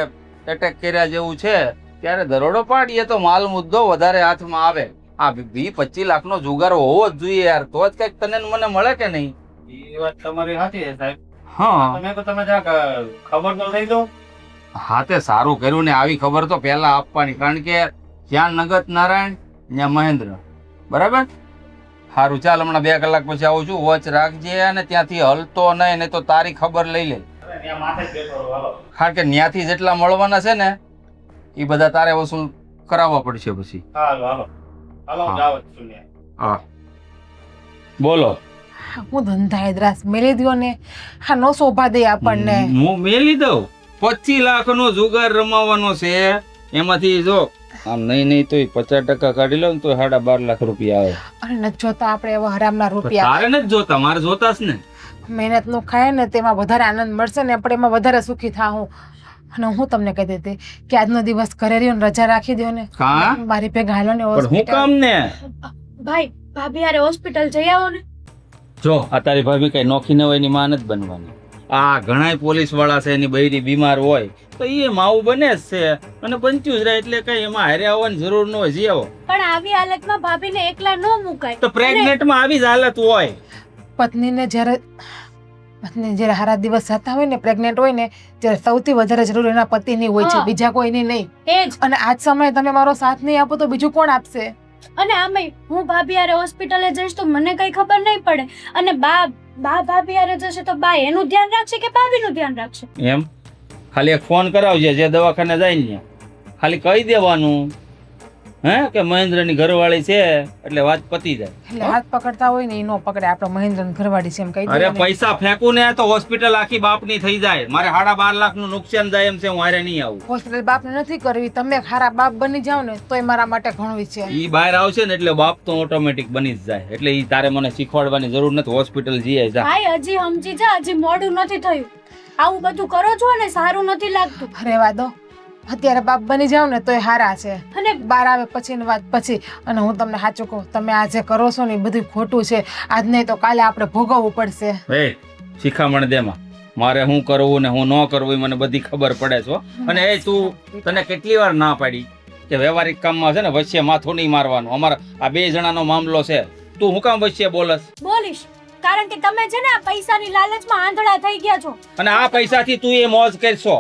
એટેક કર્યા જેવું છે ત્યારે દરોડો પાડીએ તો માલ મુદ્દો વધારે હાથમાં આવે. આ 20-25 લાખનો જુગાર હોવો જ જોઈએ યાર, તો જ કઈક તને ને મને મળે કે નહીં? એ વાત તમારી સાચી છે સાહેબ. હા તમે તો તમે જરાક ખબર તો લઈ દો. હા તે સારું કર્યું ને. આવી ખબર તો પહેલા આપવાની, કારણ કે જ્યાં નગત નારાયણ ત્યાં મહેન્દ્ર. બરાબર? સારું ચાલ, હમણાં 2 કલાક પછી આવું છું. વોચ રાખજે અને ત્યાંથી હલતો નહીં, નહીં તો તારી ખબર લઈ લે. ત્યાં માથે જ બેઠો રહો, હાલો. કારણ કે ત્યાંથી જેટલા મળવાના છે ને એ બધા તારે વસૂલ કરાવવા પડશે પછી. હાલો હાલો હાલો, હા. જાવ જ છું ત્યાં. હા બોલો. હું ધંધા દ્રાસ મેલી દ્યો ને હા નો શોભા દે આપણને. હું મેલી દઉં. 25 લાખનો જુગાર રમાવાનો છે, એમાંથી જો આમ નહીં તો 50% કાઢી લો ને તો 12.5 લાખ રૂપિયા આવે. અરે નથી જોતા આપણે એવા હરામના રૂપિયા. તારે નથી જોતા, મારે જોતા જ ને. મહેનત નું ખાય ને તેમાં વધારે આનંદ મળશે ને આપણે એમાં વધારે સુખી થાઉં. અને હું તમને કહી દેતી કે આજનો દિવસ ઘરે રહ્યો ને રજા રાખી દો ને કા? મારી ભેગા હાલો ને પણ હું કામ ને? ભાઈ ભાભી યારે હોસ્પિટલ જઈ આવો ને. જો આ તારી ભાભી કઈ નોખી ન હોય એની માં નથી બનવાની. આ ઘણાય પોલીસ વાળા છે, એની બૈરી બીમાર હોય તો એ માવું બને જ છે અને બનતું જ રહે, એટલે કઈ એમાં હારે આવવાની જરૂર ન હોય. જી આવો. પણ આવી હાલતમાં ભાભીને એકલા ન મુકાય. તો પ્રેગ્નેન્ટ માં આવી જ હાલત હોય. પત્ની જ્યારે હારા દિવસ જતા હોય ને પ્રેગ્નેન્ટ હોય ને ત્યારે સૌથી વધારે જરૂર એના પતિની હોય છે, હા. બીજા કોઈની નહીં. એ જ. અને આજ સમયે તમે મારો સાથ નહીં આપો તો બીજું કોણ આપશે? અને આમેય હું ભાભી યારે હોસ્પિટલે જઈશ તો મને કઈ ખબર નહીં પડે. અને બા ભાભી યારે જશે તો બા એનું ધ્યાન રાખશે કે ભાભીનું ધ્યાન રાખશે? એમ ખાલી એક ફોન કરાવજે, જે દવાખાને જાય ને ખાલી કહી દેવાનું કે મહેન્દ્રની ઘરવાળી છે, એટલે વાત પતી જાય. એટલે હાથ પકડતા હોય ને એ નો પકડે. આપણો મહેન્દ્ર ઘરવાળી છે એમ કહી અરે દે. પૈસા ફેંકું ને તો હોસ્પિટલ આખી બાપની થઈ જાય. મારે 12.5 લાખનું નુકસાન જાય એમ છે, હું હારે નહીં આવું. હોસ્પિટલ બાપને નથી કરવી. તમે ખારા બાપ બની જાવ ને તોય મારા માટે ઘણું છે. ઈ બહાર આવશે ને એટલે બાપ તો ઓટોમેટિક બની જ જાય. એટલે ઈ તારે મને શીખવાડવાની જરૂર નથી. હોસ્પિટલ જઈએ જા. ભાઈ હજી સમજી જા, હજી મોડું નથી થયું. આવું બધું કરો છો ને સારું નથી લાગતું. રહેવા દો. અત્યારે બાપ બની જાવ ને તોય હારા છે. અને બાર આવે પછીની વાત પછી. અને હું તમને સાચું કહું, તમે આ જે કરો છો ને એ બધું ખોટું છે. આજ નહીં તો કાલે આપણે ભોગવવું પડશે. એ શિખામણ દેમાં મારે શું કરવું ને હું ન કરવું એ મને બધી ખબર પડે છે. અને એ તું તને કેટલી વાર ના પાડી કે વ્યવહારિક કામમાં છે ને વચ્ચે માથું નહીં મારવાનું. અમારા આ 2 જણાનો મામલો છે, તું હું કામ વચ્ચે બોલસ? બોલીશ કારણ કે તમે છે ને આ પૈસાની લાલચમાં આંધળા થઈ ગયા છો. અને આ પૈસાથી તું એ મોજ કરશો.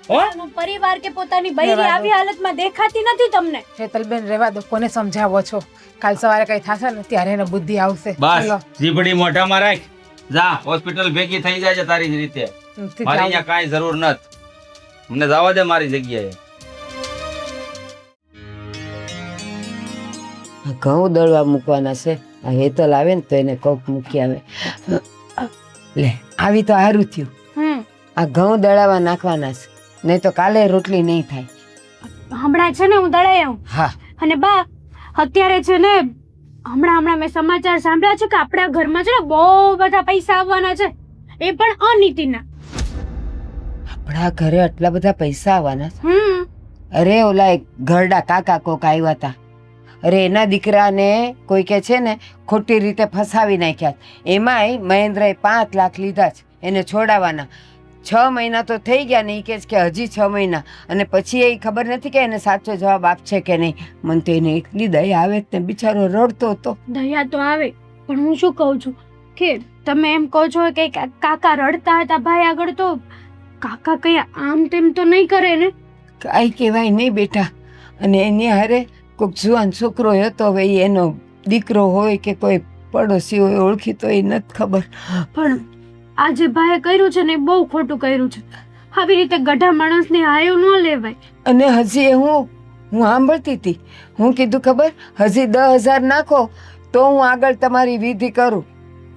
પોતાનો પરિવાર કે પોતાની બૈરી આવી હાલતમાં દેખાતી નથી તમને. હેતલબેન રહેવા દો. કોને સમજાવો છો? કાલ સવારે કઈ થશે ને ત્યારે એને બુદ્ધિ આવશે. બસ જીભડી મોઢામાં રાખ. જા હોસ્પિટલ ભેગી થઈ જાય છે તારી જ રીતે. નથી મારી જાવું. અહીંયા કાંઈ જરૂર નથી. મને જવા દે મારી જગ્યાએ. ઘઉં દળવા મૂકવાના છે. આ હેતલ આવે ને તો એને કોક મૂકી આવે. લે આવી તો સારું થયું. આ ઘઉં દળાવા નાખવાના છે, નહીં તો કાલે રોટલી નહીં થાય. હમણાં છે ને હું દળાઈ આવું. હા અને બા અત્યારે છે ને હમણાં મેં સમાચાર સાંભળ્યા છે કે આપણા ઘરમાં છે ને બહુ બધા પૈસા આવવાના છે, એ પણ અનીતિના. આપણા ઘરે આટલા બધા પૈસા આવવાના છે? અરે ઓલા એક ઘરડા કાકા કોક આવ્યા હતા. અરે એના દીકરાને કોઈ કે છે ને ખોટી રીતે ફસાવી નાખ્યા. એમાંય મહેન્દ્રએ 5 લાખ લીધા છે એને છોડાવવાના. 6 મહિના તો થઈ ગયા ને એ કહે છે કે હજી 6 મહિના. અને પછી એ ખબર નથી કે એને સાચો જવાબ આપશે કે નહીં. મને તો એને એટલી દયા આવે ને બિચારો રડતો હતો. દયા તો આવે, પણ હું શું કહું છું કે તમે એમ કહો છો કે કાકા રડતા હતા ભાઈ આગળ, તો કાકા કઈ આમ તેમ તો નહીં કરે ને? કાંઈ કહેવાય નહીં બેટા. અને એની હારે કોઈક જુવાન છોકરો હતો, હવે ઈ એનો દીકરો હોય કે કોઈ પડોશી હોય ઓળખીતો એ નથી ખબર. પણ આ જે ભાઈએ કર્યું છે ને એ બહુ ખોટું કર્યું છે. આવી રીતે ગઢા માણસને હાયો ન લેવાય. અને હજી એ હું સાંભળતી હતી, હું કીધું ખબર, હજી 10,000 નાખો તો હું આગળ તમારી વિધિ કરું.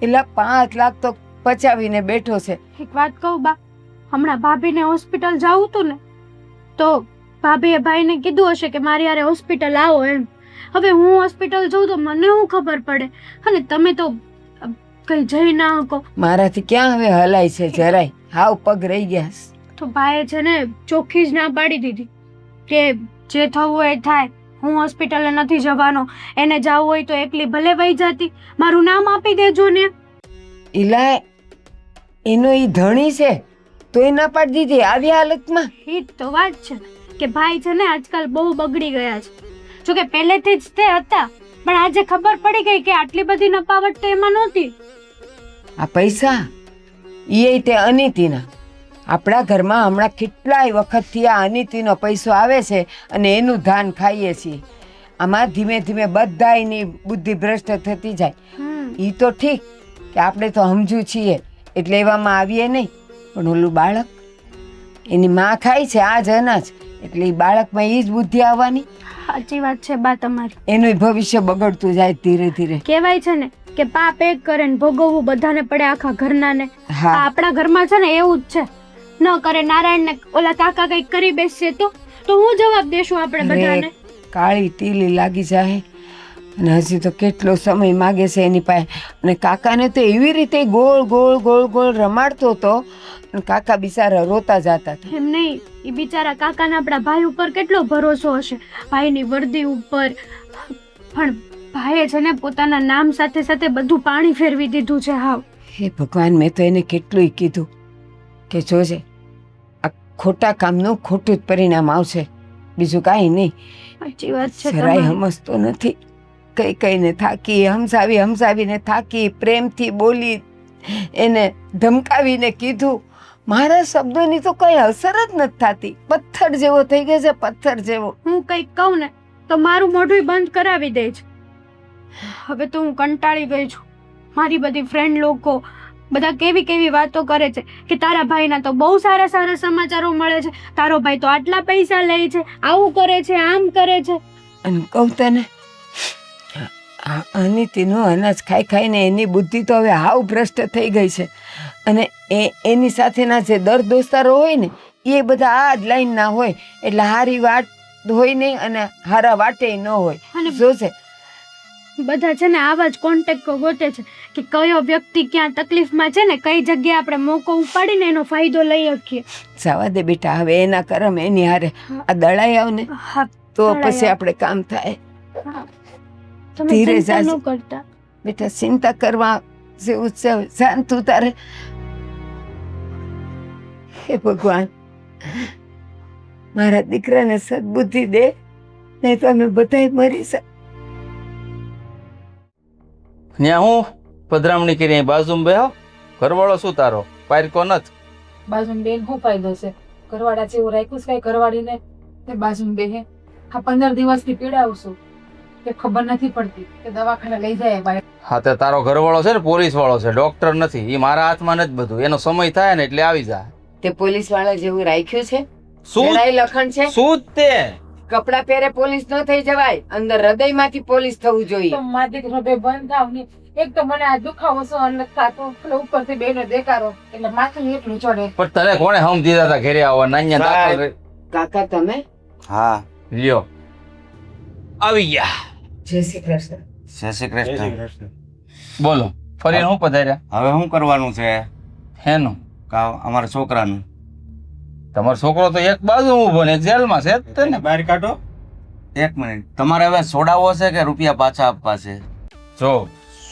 એટલે 5 લાખ તો પચાવીને બેઠો છે. એક વાત કહું બા, હમણાં ભાભીને હોસ્પિટલ જવું હતું ને તો ભાભીએ ભાઈને કીધું હશે કે મારી યારે હોસ્પિટલ આવો એમ. હવે હું હોસ્પિટલ જઉં તો મને શું ખબર પડે? અને તમે તો કઈ જઈ ના શકો. મારાથી ક્યાં હવે હલાય છે જરાય, હાવ પગ રહી ગયા છે. તો ભાઈએ છે ને ચોખ્ખી જ ના પાડી દીધી કે જે થવું હોય એ થાય, હું હોસ્પિટલે નથી જવાનો. એને જવું હોય તો એકલી ભલે વહી જતી, મારું નામ આપી દેજો ને. ઇલા એનો ઈ ધણી છે તોય ના પાડી દીધી આવી હાલતમાં. એ જ તો વાત છે કે ભાઈ છે ને આજકાલ બહુ બગડી ગયા છે. જોકે પહેલેથી જ તે હતા, પણ આજે ખબર પડી ગઈ કે આટલી બધી નપાવટ તો એમાં નહોતી. આ પૈસા એ તે અનિતિના. આપણા ઘરમાં હમણાં કેટલાય વખતથી આ અનિતિનો પૈસો આવે છે અને એનું ધાન ખાઈએ છીએ. આમાં ધીમે ધીમે બધાયની બુદ્ધિ ભ્રષ્ટ થતી જાય. એ તો ઠીક કે આપણે તો સમજુ છીએ એટલે એવામાં આવીએ નહીં, પણ ઓલું બાળક, એની માં ખાય છે આ જ અનાજ, એટલે એ બાળકમાં એ જ બુદ્ધિ આવવાની. સાચી વાત છે બા તમારી. એનું ભવિષ્ય બગડતું જાય ધીરે ધીરે. કહેવાય છે ને કે પાપ એક કરે ને ભોગવવું બધાને પડે, આખા ઘરના ને. હા આપણા ઘરમાં છે ને એવું જ છે. ન કરે નારાયણ ને ઓલા કાકા કઈક કરી બેસશે તો હું જવાબ દેશું આપણે બધાને. અરે, કાળી ટીલી લાગી જાય અને હજી તો કેટલો સમય માગે છે એની પાસે. અને કાકાને તો એવી રીતે ગોળ ગોળ ગોળ ગોળ રમાડતો હતો અને કાકા બિચારા રોતા જતા હતા. એમ નહીં, એ બિચારા કાકાને આપણા ભાઈ ઉપર કેટલો ભરોસો હશે, ભાઈની વર્દી ઉપર. પણ ભાઈએ છે ને પોતાના નામ સાથે સાથે બધું પાણી ફેરવી દીધું છે. હાવ હે ભગવાન, મેં તો એને કેટલું કીધું કે જોજે આ ખોટા કામનું ખોટું જ પરિણામ આવશે, બીજું કાંઈ નહીં. સાચી વાત છે જરાય તમારી. સમજતો નથી. કઈ કઈને થાકી, હમસાવીને થાકી, પ્રેમથી બોલી, એને ધમકાવીને કીધું. મારા શબ્દોની તો કઈ અસર જ નથી થતી. પથ્થર જેવો થઈ ગયો છે, પથ્થર જેવો. હું કંઈક કહું ને તો મારું મોઢું બંધ કરાવી દે છે. હવે તો હું કંટાળી ગઈ છું. મારી બધી ફ્રેન્ડ લોકો બધા કેવી કેવી વાતો કરે છે કે તારા ભાઈના તો બહુ સારા સારા સમાચારો મળે છે, તારો ભાઈ તો આટલા પૈસા લે છે, આવું કરે છે, આમ કરે છે. અને કહું તને, આ અનિતિનું અનાજ ખાઈ ખાઈને એની બુદ્ધિ તો હવે હાવ ભ્રષ્ટ થઈ ગઈ છે. અને એની સાથેના જે દર દોસ્તારો હોય ને એ બધા આ જ લાઈનના હોય, એટલે હારી વાત હોય નહીં અને હારા વાટે ન હોય. અને જોશે બધા છે ને આવા જ કોન્ટેક્ટ ગોતે છે કે કયો વ્યક્તિ ક્યાં તકલીફમાં છે ને કઈ જગ્યાએ આપણે મોકો ઉપાડીને એનો ફાયદો લઈ શકીએ. જવા દે બેટા, હવે એના કરમ એની હારે. આ દળાઈ આવ ને હા, તો દળાઈ પછી આવ. આપણે કામ થાય. તમે ધીરે ચિંતા જાજે. ન કરતા. બેટા, ચિંતા કરવા જેવું છે, શાંત તું તારે. હે ભગવાન, મારા દીકરાને સદબુદ્ધિ દે, નહીં તો અમે બધાય મરી જા. ત્યાં હું પધરામણી કરી અહીં બાજુમાં બેહો. ઘરવાળો શું તારો પારકો નથી? બાજુમાં બેન શું ફાયદો છે? ઘરવાળા જેવું રાખ્યું છે કઈ ઘરવાળીને તે બાજુમાં બેહે. આ 15 દિવસથી પીડાવું છું કે ખબર નથી પડતી કે દવાખાને લઈ જાય ભાઈ. હા, તે તારો ઘરવાળો છે ને પોલીસ વાળો છે, ડોક્ટર નથી. એ મારા હાથમાં નથી બધું. એનો સમય થાય ને એટલે આવી જાય. તે પોલીસ વાળા જેવું રાખ્યું છે? શું જરાય લખણ છે? શું જ તે કપડા પહેરે પોલીસ ન થઈ જવાય, અંદર હૃદયમાંથી પોલીસ થવું જોઈએ. તો મારી દીકરો બે બંધ થાવ ને. એક તો મને આ દુખાવો સહન નથી થતો, એટલે ઉપરથી બેનો દેખારો એટલે માથું એટલું ચડે. પણ તને કોણે હમ દીધા હતા ઘરે આવવા? નાન્યા દાખલ રહી. કાકા તમે? હા, લ્યો આવી ગયા. જય શ્રી કૃષ્ણ. જય શ્રી કૃષ્ણ. બોલો, ફરી હું પધાર્યા? હવે શું કરવાનું છે હેનું? અમારા છોકરાનું? તમારો છોકરો તો એક બાજુ ઊભો ને એક જેલમાં છે જ તે ને. બહાર કાઢો. એક મિનિટ, તમારે હવે છોડાવવો છે કે રૂપિયા પાછા આપવા છે? જો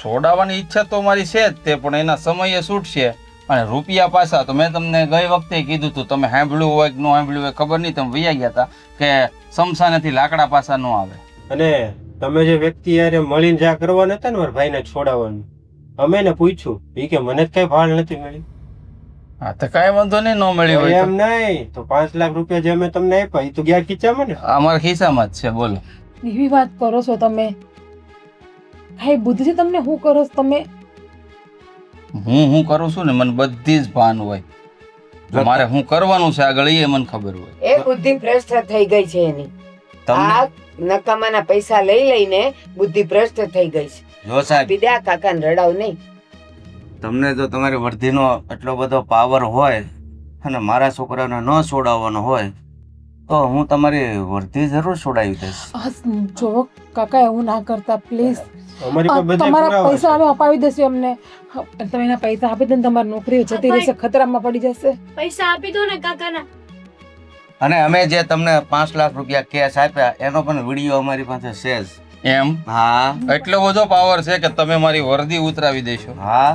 છોડાવવાની ઈચ્છા તો મારી છે જ તે, પણ એના સમયે છૂટશે. અને રૂપિયા પાછા તો મેં તમને ગઈ વખતે કીધું હતું, તમે સાંભળ્યું હોય કે ન સાંભળ્યું હોય ખબર નહીં, તમે વૈયા ગયા હતા કે સમસાનેથી લાકડા પાછા ન આવે. અને તમે જે વ્યક્તિ યારે મળીને જા કરવાના હતા ને મારા ભાઈને છોડાવવાનું, અમે એને પૂછ્યું, એ કે મને જ કઈ ભાળ નથી મળી. હા, તો કાંઈ વાંધો નહીં, ન મળી હોય એમ નહીં તો 5 લાખ રૂપિયા જે અમે તમને આપ્યા એ તો ગયા ખીચામાં ને. તો અમારા ખિસ્સામાં જ છે. બોલો, એવી વાત કરો છો તમે? ભાઈ બુદ્ધિ છે તમને? શું કરો છો તમે? હું કરું છું ને મને બધી જ ભાન હોય. જો મારે શું કરવાનું છે આગળ એ મને ખબર હોય. એ બુદ્ધિ ભ્રષ્ટ થઈ ગઈ છે એની. તમને આ નકામાના પૈસા લઈ લઈને બુદ્ધિ ભ્રષ્ટ થઈ ગઈ છે. જો સાહેબ, બીજા કાકાને રડાવ નહીં. તમને જો તમારી વર્ધીનો એટલો બધો પાવર હોય અને મારા છોકરાને ન છોડાવવાનો હોય તો હું તમારી વર્ધી જરૂર છોડાવી દઈશ. જો કાકા એવું ના કરતા પ્લીઝ. અમારી પાસે બધા તમારા પુરાવા પૈસા છે. અમે અપાવી દેશું એમને. તમે એના પૈસા આપી દો ને તમારી નોકરી જતી રહેશે, ખતરામાં પડી જશે. પૈસા આપી દો ને કાકાના. અને અમે જે તમને 5 લાખ રૂપિયા કેશ આપ્યા એનો પણ વિડીયો અમારી પાસે છે જ. એમ હા એટલો બધો પાવર છે કે તમે મારી વર્દી ઉતરાવી દેશો. હા,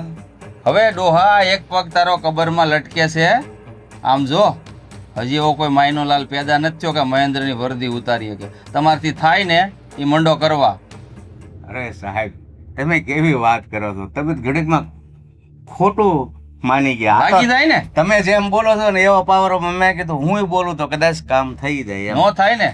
હવે ડોહા એક પગ તારો કબરમાં લટકે છે. આમ જો હજી એવો કોઈ માયનો લાલ પેદા નથી થયો કે મહેન્દ્રની વર્દી ઉતારી શકે. તમારથી થાય ને એ મંડો કરવા. અરે સાહેબ, તમે કેવી વાત કરો છો? તમે ઘડીકમાં ખોટું માની ગયા. આ તો બાકી થાય ને તમે જેમ બોલો છો ને એવો પાવર મેં કીધું હું બોલું તો કદાચ કામ થઈ જાય એમ. નો થાય ને,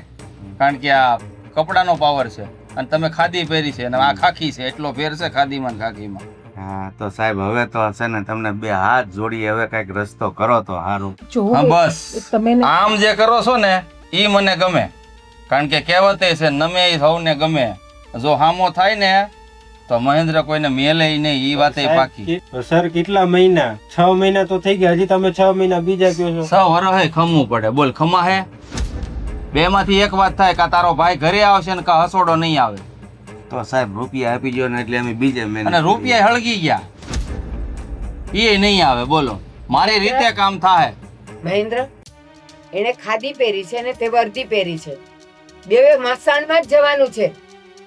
કારણ કે આ કપડાનો પાવર છે અને તમે ખાદી પહેરી છે અને આ ખાખી છે, એટલો ફેર છે ખાદીમાં ને ખાખીમાં. હા તો સાહેબ, હવે તો હશે ને તમને 2 હાથ જોડી હવે કઈક રસ્તો કરો તો સારું. જો હા બસ, તમે ને આમ જે કરો છો ને ઈ મને ગમે. કારણ કે કહેવતે છે નમે ઈ સૌને ગમે. જો હામો થાય ને તો મહેન્દ્ર કોઈને મેલે નહીં, ઈ વાતે પાકી. સર કેટલા મહિના? 6 મહિના તો થઈ ગયા, હજી તમે 6 મહિના બીજા કહો છો. 6 વર્ષે ખમવું પડે. બોલ ખમા હે? બે માંથી એક વાત થાય, કા તારો ભાઈ ઘરે આવશે ને કા હસોડો નહીં આવે. તો સાહેબ રૂપિયા આપી જો ને એટલે અમે બીજે મહિને અને રૂપિયા હળગી ગયા એ નહીં આવે. બોલો મારી રીતે કામ થાય. મહેન્દ્ર, એને ખાદી પહેરી છે ને તે વર્દી પહેરી છે. બેવે મસાણમાં જ જવાનું છે,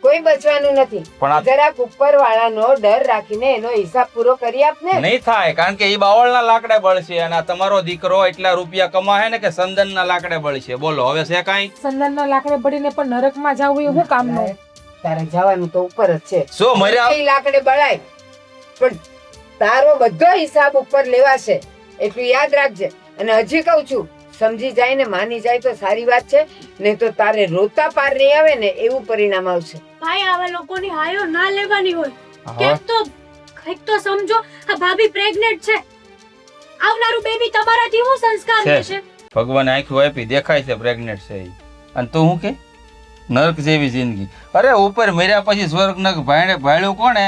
કોઈ બચવાનું નથી. પણ આ જરાક ઉપરવાળાનો ડર રાખીને એનો હિસાબ પૂરો કરી આપ ને. નહીં થાય, કારણ કે એ બાવળના લાકડે બળશે અને આ તમારો દીકરો એટલા રૂપિયા કમાહે ને કે સંદનના લાકડે બળશે. બોલો હવે છે કાંઈ? સંદનના લાકડે પડીને પણ નરકમાં જવું એ શું કામનું? તારે જવાનું તો ઉપર જ છે. શું મર્યા? કઈ લાકડે બળાય પણ તારો બધો હિસાબ ઉપર લેવાશે, એટલું યાદ રાખજે. અને હજી કહું છું, સમજી જાય ને માની જાય તો સારી વાત છે, નહીં તો તારે રોતા પાર નહીં આવે ને એવું પરિણામ આવશે. ભાઈ આવા લોકોની હાયો ના લેવાની હોય. કંઈક તો સમજો. આ ભાભી પ્રેગ્નેન્ટ છે, આવનારું બેબી તમારાથી હું સંસ્કાર છે. લેશે? ભગવાને આંખો આપી, દેખાય છે પ્રેગ્નેન્ટ છે ઈ. અને તું શું કે નરક જેવી જિંદગી? અરે ઉપર મર્યા પછી સ્વર્ગ નક ભાળ્યું કોણે?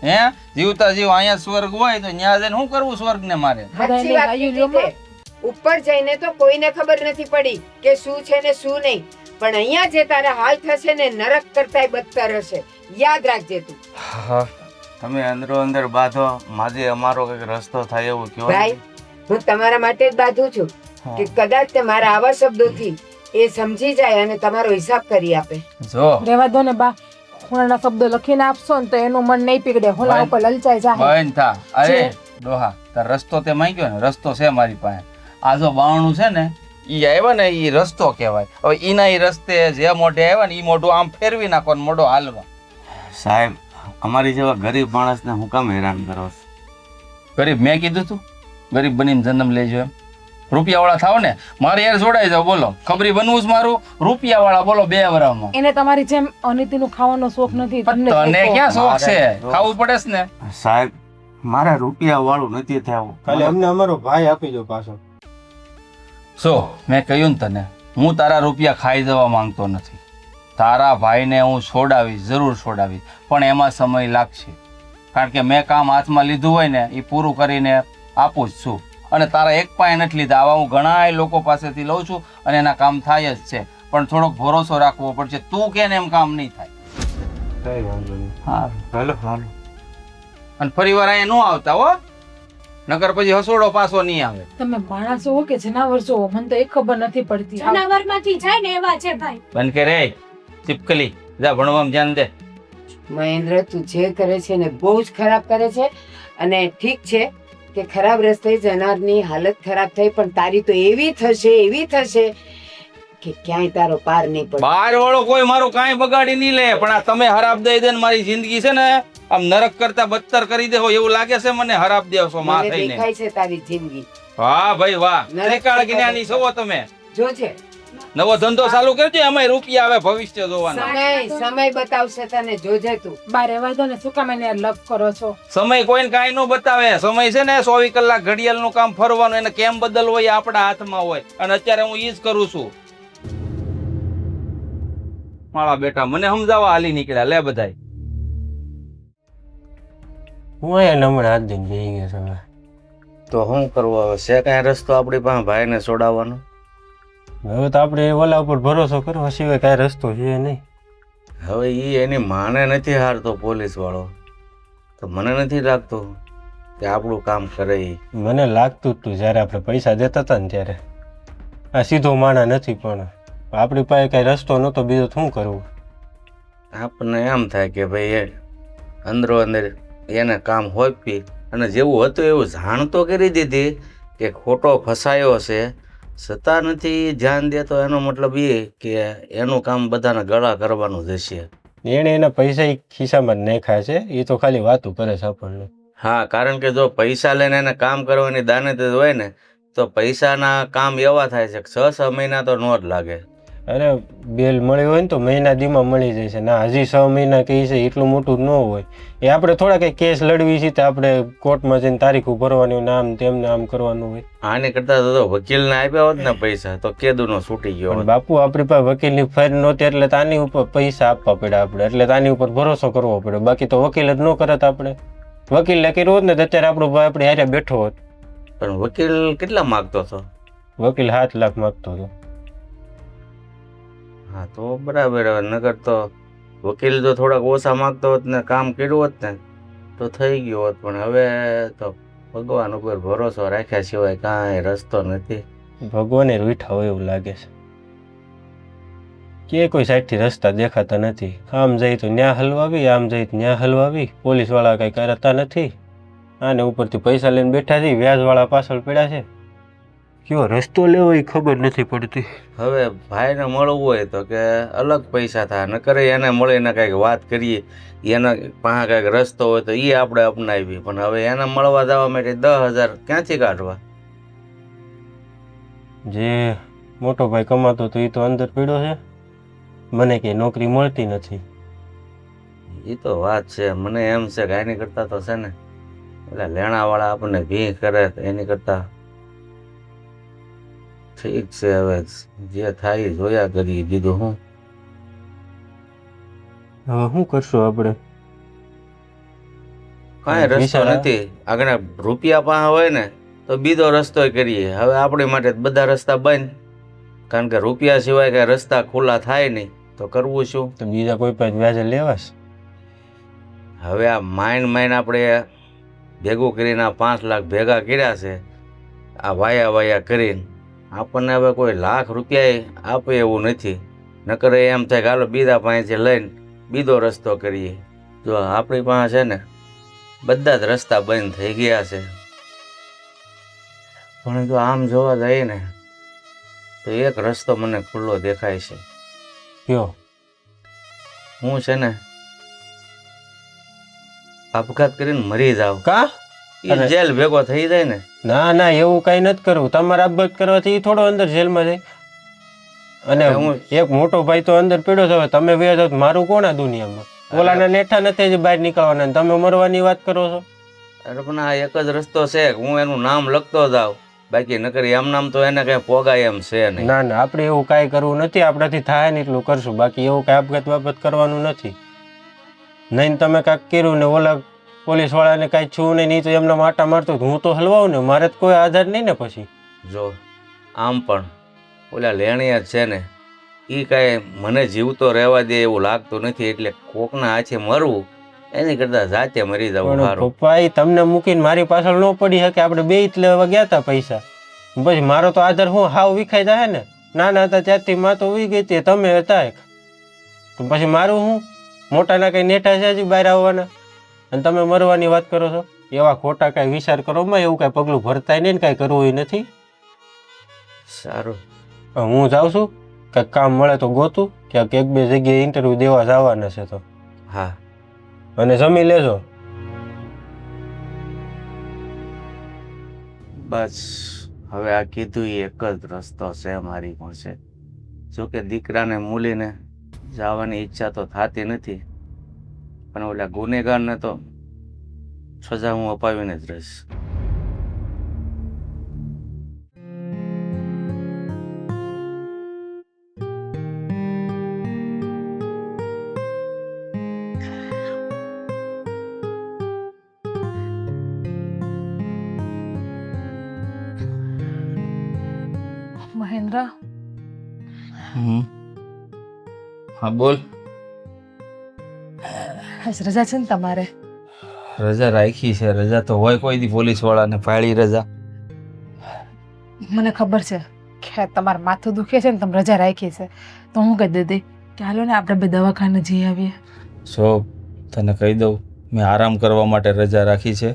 હે જીવતા જીવ અહીંયા સ્વર્ગ હોય તો ન્યા જઈને શું કરવું સ્વર્ગ ને મારે? સાચી વાત કીધી તે. ઉપર જઈને તો કોઈને ખબર નથી પડી કે શું છે ને શું નહીં, પણ અહીંયા જે તારા હાલ થશે ને નરક કરતાય બદતર હશે. યાદ રાખજે તું. તમે અંદરો અંદર બાંધો, માજે અમારો કઈક રસ્તો થાય એવું કયો. ભાઈ, હું તમારા માટે જ બાંધું છું કે કદાચ તે મારા આવા શબ્દોથી એ સમજી જાય અને તમારો હિસાબ કરી આપે. જો રેવા દો ને બા, ખૂણાના શબ્દો લખીને આપશો ને તો એનું મન નહીં પીગડે, હોલા ઉપર લલચાઈ જાય. બંધ થા. અરે ડોહા, તાર રસ્તો તે માંગ્યો ને, રસ્તો છે મારી પાસે. આ જો બાવણું છે ને ઈ આવ્યા ને ઈ રસ્તો કહેવાય. હવે ઈના ઈ રસ્તે જે મોઢે આવ્યા ને ઈ મોઢું આમ ફેરવી નાખો ને મોઢો હાલવા. સાહેબ અમારી જેવા ગરીબ માણસને હું કામ હેરાન કરો છો? ગરીબ મેં કીધું તું ગરીબ બનીને જન્મ લેજો એમ? રૂપિયાવાળા થાવ ને મારે યાર જોડાઈ જાવ. બોલો ખબરી બનવું જ મારું રૂપિયાવાળા. બોલો 2 વર્ષમાં. એને તમારી જેમ અનિતિનું ખાવાનો શોખ નથી. તને ક્યાં શોખ છે? ખાવું પડે છે ને. સાહેબ મારા રૂપિયા વાળું નથી થવું. ખાલી અમને અમારો ભાઈ આપી દો પાછો. સો મેં કહ્યું ને તને, હું તારા રૂપિયા ખાઈ જવા માંગતો નથી. તારા ભાઈને હું છોડાવીશ, જરૂર છોડાવીશ, પણ એમાં સમય લાગશે. કારણ કે મેં કામ હાથમાં લીધું હોય ને એ પૂરું કરીને આપું જ છું. અને તારા એક પાસે નથી લીધા, આવા હું ઘણા લોકો પાસેથી લઉં છું અને એના કામ થાય જ છે. પણ થોડોક ભરોસો રાખવો પડશે. તું કે ને એમ કામ નહીં થાય. કઈ વાંધો નહીં. હા હાલો હાલો. અને ફરી વાર અહીંયા ન આવતા હો, નકર પછી હસોડો પાછો નહીં આવે. તમે માણસો હો કે જનાવર છો, મને તો એક ખબર નથી પડતી. જનાવરમાંથી જાય ને એવા છે ભાઈ. બંધ કે રે ચીપકલી, જા ભણવામાં ધ્યાન દે. મહેન્દ્ર, તું જે કરે છે ને બહુ જ ખરાબ કરે છે. અને ઠીક છે કે ખરાબ રસ્તે જનારની હાલત ખરાબ થઈ, પણ તારી તો એવી થશે કે ક્યાંય તારો પાર નહીં પડે. બાર વાળો કોઈ મારું કાંઈ બગાડી નહીં લે, પણ આ તમે હરાબ દઈ દે ને મારી જિંદગી છે ને આમ નરક કરતા બદતર કરી દેવો એવું લાગે છે મને. હરાબ દેવશો માં મને થઈને. દેખાય છે તારી જિંદગી. વાહ ભાઈ વાહ, નરક ત્રિકાળ જ્ઞાની છો તમે. જોજે, નવો ધંધો ચાલુ કરજો, એમાં રૂપિયા આવે, ભવિષ્ય જોવાના. સમય બતાવશે તને, જોજે તું. બા રેવા દો ને, શું કામ એને લપ કરો છો? સમય કોઈને કાંઈ ન બતાવે. સમય છે ને 24 કલાક ઘડિયાળનું કામ ફરવાનું, એને કેમ બદલવો એ આપણા હાથમાં હોય. અને અત્યારે હું ઈ જ કરું છું. મારા બેટા મને સમજાવવા હાલી નીકળ્યા. લે બધાય હું અહીંયા હમણાં હાથ દઈને બેસી ગયો છું હવે. તો શું કરવું હવે? છે કઈ રસ્તો આપણી પાસે ભાઈને છોડાવવાનો? હવે તો આપણે ઓલા ઉપર ભરોસો કરવા સિવાય કાંઈ રસ્તો છે નહીં. હવે ઈ એની માને નથી હારતો પોલીસ વાળો, તો મને નથી લાગતું કે આપણું કામ કરે ઈ. મને લાગતું જ તું જ્યારે આપણે પૈસા દેતા હતા ને ત્યારે. આ સીધો માણા નથી, પણ આપણી પાસે કાંઈ રસ્તો નહોતો બીજો. શું કરવું? આપણને એમ થાય કે ભાઈ એ અંદરો અંદર એને કામ હોપી અને જેવું હતું એવું જાણ તો કરી દીધી કે ખોટો ફસાયો છે, છતાં નથી ધ્યાન દેતો. એનો મતલબ એ કે એનું કામ બધાને ગળા કરવાનું જશે. એણે એના પૈસા ખિસ્સામાં જ નાખ્યા છે, એ તો ખાલી વાતું કરે છે આપણને. હા, કારણ કે જો પૈસા લઈને એને કામ કરવાની દાનત હોય ને તો પૈસાના કામ એવા થાય છે કે 6-6 મહિના તો નો જ લાગે. અરે બેલ મળી હોય ને તો મહિના દીમાં મળી જાય છે ના હજી 6 મહિના કહે છે એટલું મોટું ન હોય એ આપણે થોડા કંઈ કેસ લડવી છે તો આપણે કોર્ટમાં જઈને તારીખો ભરવાની હોય, નામ તેમને આમ કરવાનું હોય. આને કરતા તો વકીલને આપ્યા હોત ને પૈસા તો કેદુનો છૂટી ગયો પણ હોત. બાપુ આપણી પાસે વકીલની ફાઇલ નહોતી એટલે તાની ઉપર પૈસા આપવા પડ્યા આપણે એટલે તાની ઉપર ભરોસો કરવો પડ્યો બાકી તો વકીલ જ ન કરત આપણે વકીલને કર્યું હોત ને તો અત્યારે આપણો ભાઈ આપણે હારે બેઠો હોત. પણ વકીલ કેટલા માગતો હતો? વકીલ 7 લાખ માગતો હતો. હા તો બરાબર. હવે નગર તો વકીલ જો થોડાક ઓછા માગતો હોત ને કામ કર્યું હોત ને તો થઈ ગયો હોત. પણ હવે તો ભગવાન ઉપર ભરોસો રાખ્યા સિવાય કાંઈ રસ્તો નથી. ભગવાને રૂઠા હોય એવું લાગે છે કે કોઈ સાઈડથી રસ્તા દેખાતા નથી. આમ જઈ તો ન્યા હલવાવી આમ જઈ તો ન્યા હલવાવી પોલીસવાળા કંઈ કરતા નથી. આને ઉપરથી પૈસા લઈને બેઠા છે વ્યાજવાળા પાછળ પડ્યા છે. કયો રસ્તો લેવો એ ખબર નથી પડતી. હવે ભાઈને મળવું હોય તો કે અલગ પૈસા થાય ન કરે એને મળીને કંઈક વાત કરીએ એના પાસે કંઈક રસ્તો હોય તો એ આપણે અપનાવી. પણ હવે એને મળવા જવા માટે 10,000 ક્યાંથી કાઢવા? જે મોટો ભાઈ કમાતો તો એ તો અંદર પડ્યો છે મને કે નોકરી મળતી નથી. એ તો વાત છે. મને એમ છે કે એની કરતાં તો છે ને એટલે લેણાવાળા આપણને ભી કરે તો એની કરતાં ઠીક છે. હવે જે થાય એ જોયા કરી દીધું. હું હવે શું કરશું આપણે? કાંઈ રસ્તો બિચારા- નથી. આગળ રૂપિયા પાસે હોય ને તો બીજો રસ્તો કરીએ. હવે આપણી માટે બધા રસ્તા બંધ કારણ કે રૂપિયા સિવાય કાંઈ રસ્તા ખુલ્લા થાય નહીં તો કરવું શું? તો બીજા કોઈ પાસે વ્યાજે લેવાશ. હવે આ માઇન આપણે ભેગું કરીને આ 5 લાખ ભેગા કર્યા છે આ વાયા કરીને આપણને હવે કોઈ લાખ રૂપિયા આપે એવું નથી. નકર એમ થાય કે હાલો બીજા પાસેથી લઈને બીજો રસ્તો કરીએ. જો આપણી પાસે છે ને બધા જ રસ્તા બંધ થઈ ગયા છે. પણ જો આમ જોવા જઈએ ને તો એક રસ્તો મને ખુલ્લો દેખાય છે. કયો? હું છે ને આપઘાત કરીને મરી જાવ. કા? એ જેલ ભેગો થઈ જાય ને. ના ના એવું કઈ નથી કરવું. તમારે આપઘાત કરવાથી ઈ થોડો અંદર જેલમાં જાય. અને એક મોટો ભાઈ તો અંદર પીડ્યો છે. હવે તમે વ્યા જાવ તો મારું કોણ આ દુનિયામાં? ઓલાના નેઠા નથી જે બહાર નીકળવાના ને તમે મરવાની વાત કરો છો. અરે પણ આ એક જ રસ્તો છે કે હું એનું નામ લખતો જાઉં બાકી નકર એમ નામ તો એને કઈ પોગાય એમ છે નહીં. ના ના આપણે એવું કાંઈ કરવું નથી. આપણાથી થાય ને એટલું કરશું. બાકી એવું કાંઈ આપઘાત બાબત કરવાનું નથી. નહીં તમે કાંઈક કર્યું ને ઓલા પોલીસવાળાને કાંઈ છું નહીં તો એમના માટા મારતો હું તો હલવાઉં ને મારે તો કોઈ આધાર નહીં ને પછી. જો આમ પણ ઓલા લેણિયા છે ને એ કાંઈ મને જીવતો રહેવા દે એવું લાગતું નથી. એટલે કોકના હાથે મરવું એની કરતાં જાતે મરી જવું પણ સારું. પપ્પા એ તમને મૂકીને મારી પાછળ ન પડી શકે. આપણે બે જ લેવા ગયા હતા પૈસા. પછી મારો તો આધાર હું હાવ વિખાઈ જાય ને. નાના હતા ત્યારથી માં તો ઉઈ ગઈ હતી તમે હતા એક. તો પછી મારું હું મોટાના કઈ નેઠા છે હજી બહાર આવવાના અને તમે મરવાની વાત કરો છો. એવા ખોટા કાંઈ વિચાર કરો માં એવું કાંઈ પગલું ભરતાય નહીં ને કાંઈ કરવું એ નથી. સારું હું જાઉં છું કંઈક કામ મળે તો ગોતું ક્યાંક 1-2 જગ્યાએ ઇન્ટરવ્યુ દેવા જવાના છે તો. હા અને જમી લેજો. બસ હવે આ કીધું એ એક જ રસ્તો છે મારી પાસે. જોકે દીકરાને મૂલીને જવાની ઈચ્છા તો થતી નથી પણ ઓલા ગુનેગારને તો સજા હું અપાવીને જ રહીશ. મહેન્દ્ર હા બોલ. આજ રજા છે ને તમારે? રજા રાખી છે. રજા તો હોય કોઈ દી પોલીસ વાળાને ફાળી રજા. મને ખબર છે કે તમારું માથું દુખે છે ને તમે રજા રાખી છે તો હું કહી દીધી કે હાલો ને આપણે બે દવાખાને જઈ આવીએ. સો તને કહી દઉં મેં આરામ કરવા માટે રજા રાખી છે.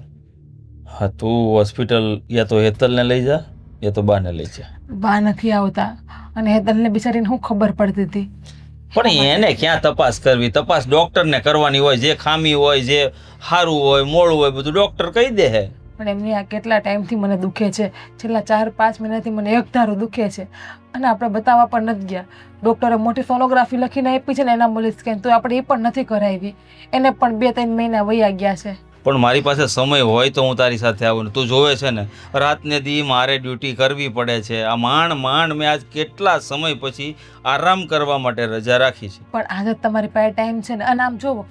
હા તું હોસ્પિટલ યા તો હેતલને લઈ જા યા તો બાને લઈ જા. બા નથી આવતા અને હેતલને બિચારીને શું ખબર પડતી હતી. પણ એને ક્યાં તપાસ કરવી? તપાસ ડોક્ટરને કરવાની હોય. જે ખામી હોય જે સારું હોય મોડું હોય બધું ડોક્ટર કહી દે હે. પણ એમની આ કેટલા ટાઈમથી મને દુખે છે, છેલ્લા 4-5 મહિનાથી મને એક ધારું દુખે છે અને આપણે બતાવવા પણ નથી ગયા. ડૉક્ટરે મોટી સોનોગ્રાફી લખીને આપી છે ને એનામોલી સ્કેન, તો આપણે એ પણ નથી કરાવી. એને પણ 2-3 મહિના વયા ગયા છે. પણ મારી પાસે સમય હોય તો હું તારી સાથે આવું ને તું જોવે છે ને રાતને દી મારે ડ્યુટી કરવી પડે છે. આ માંડ મેં આજ કેટલા સમય પછી આરામ કરવા માટે રજા રાખી છે. પણ આજે તમારી પાસે ટાઈમ છે ને, અને આમ જોવો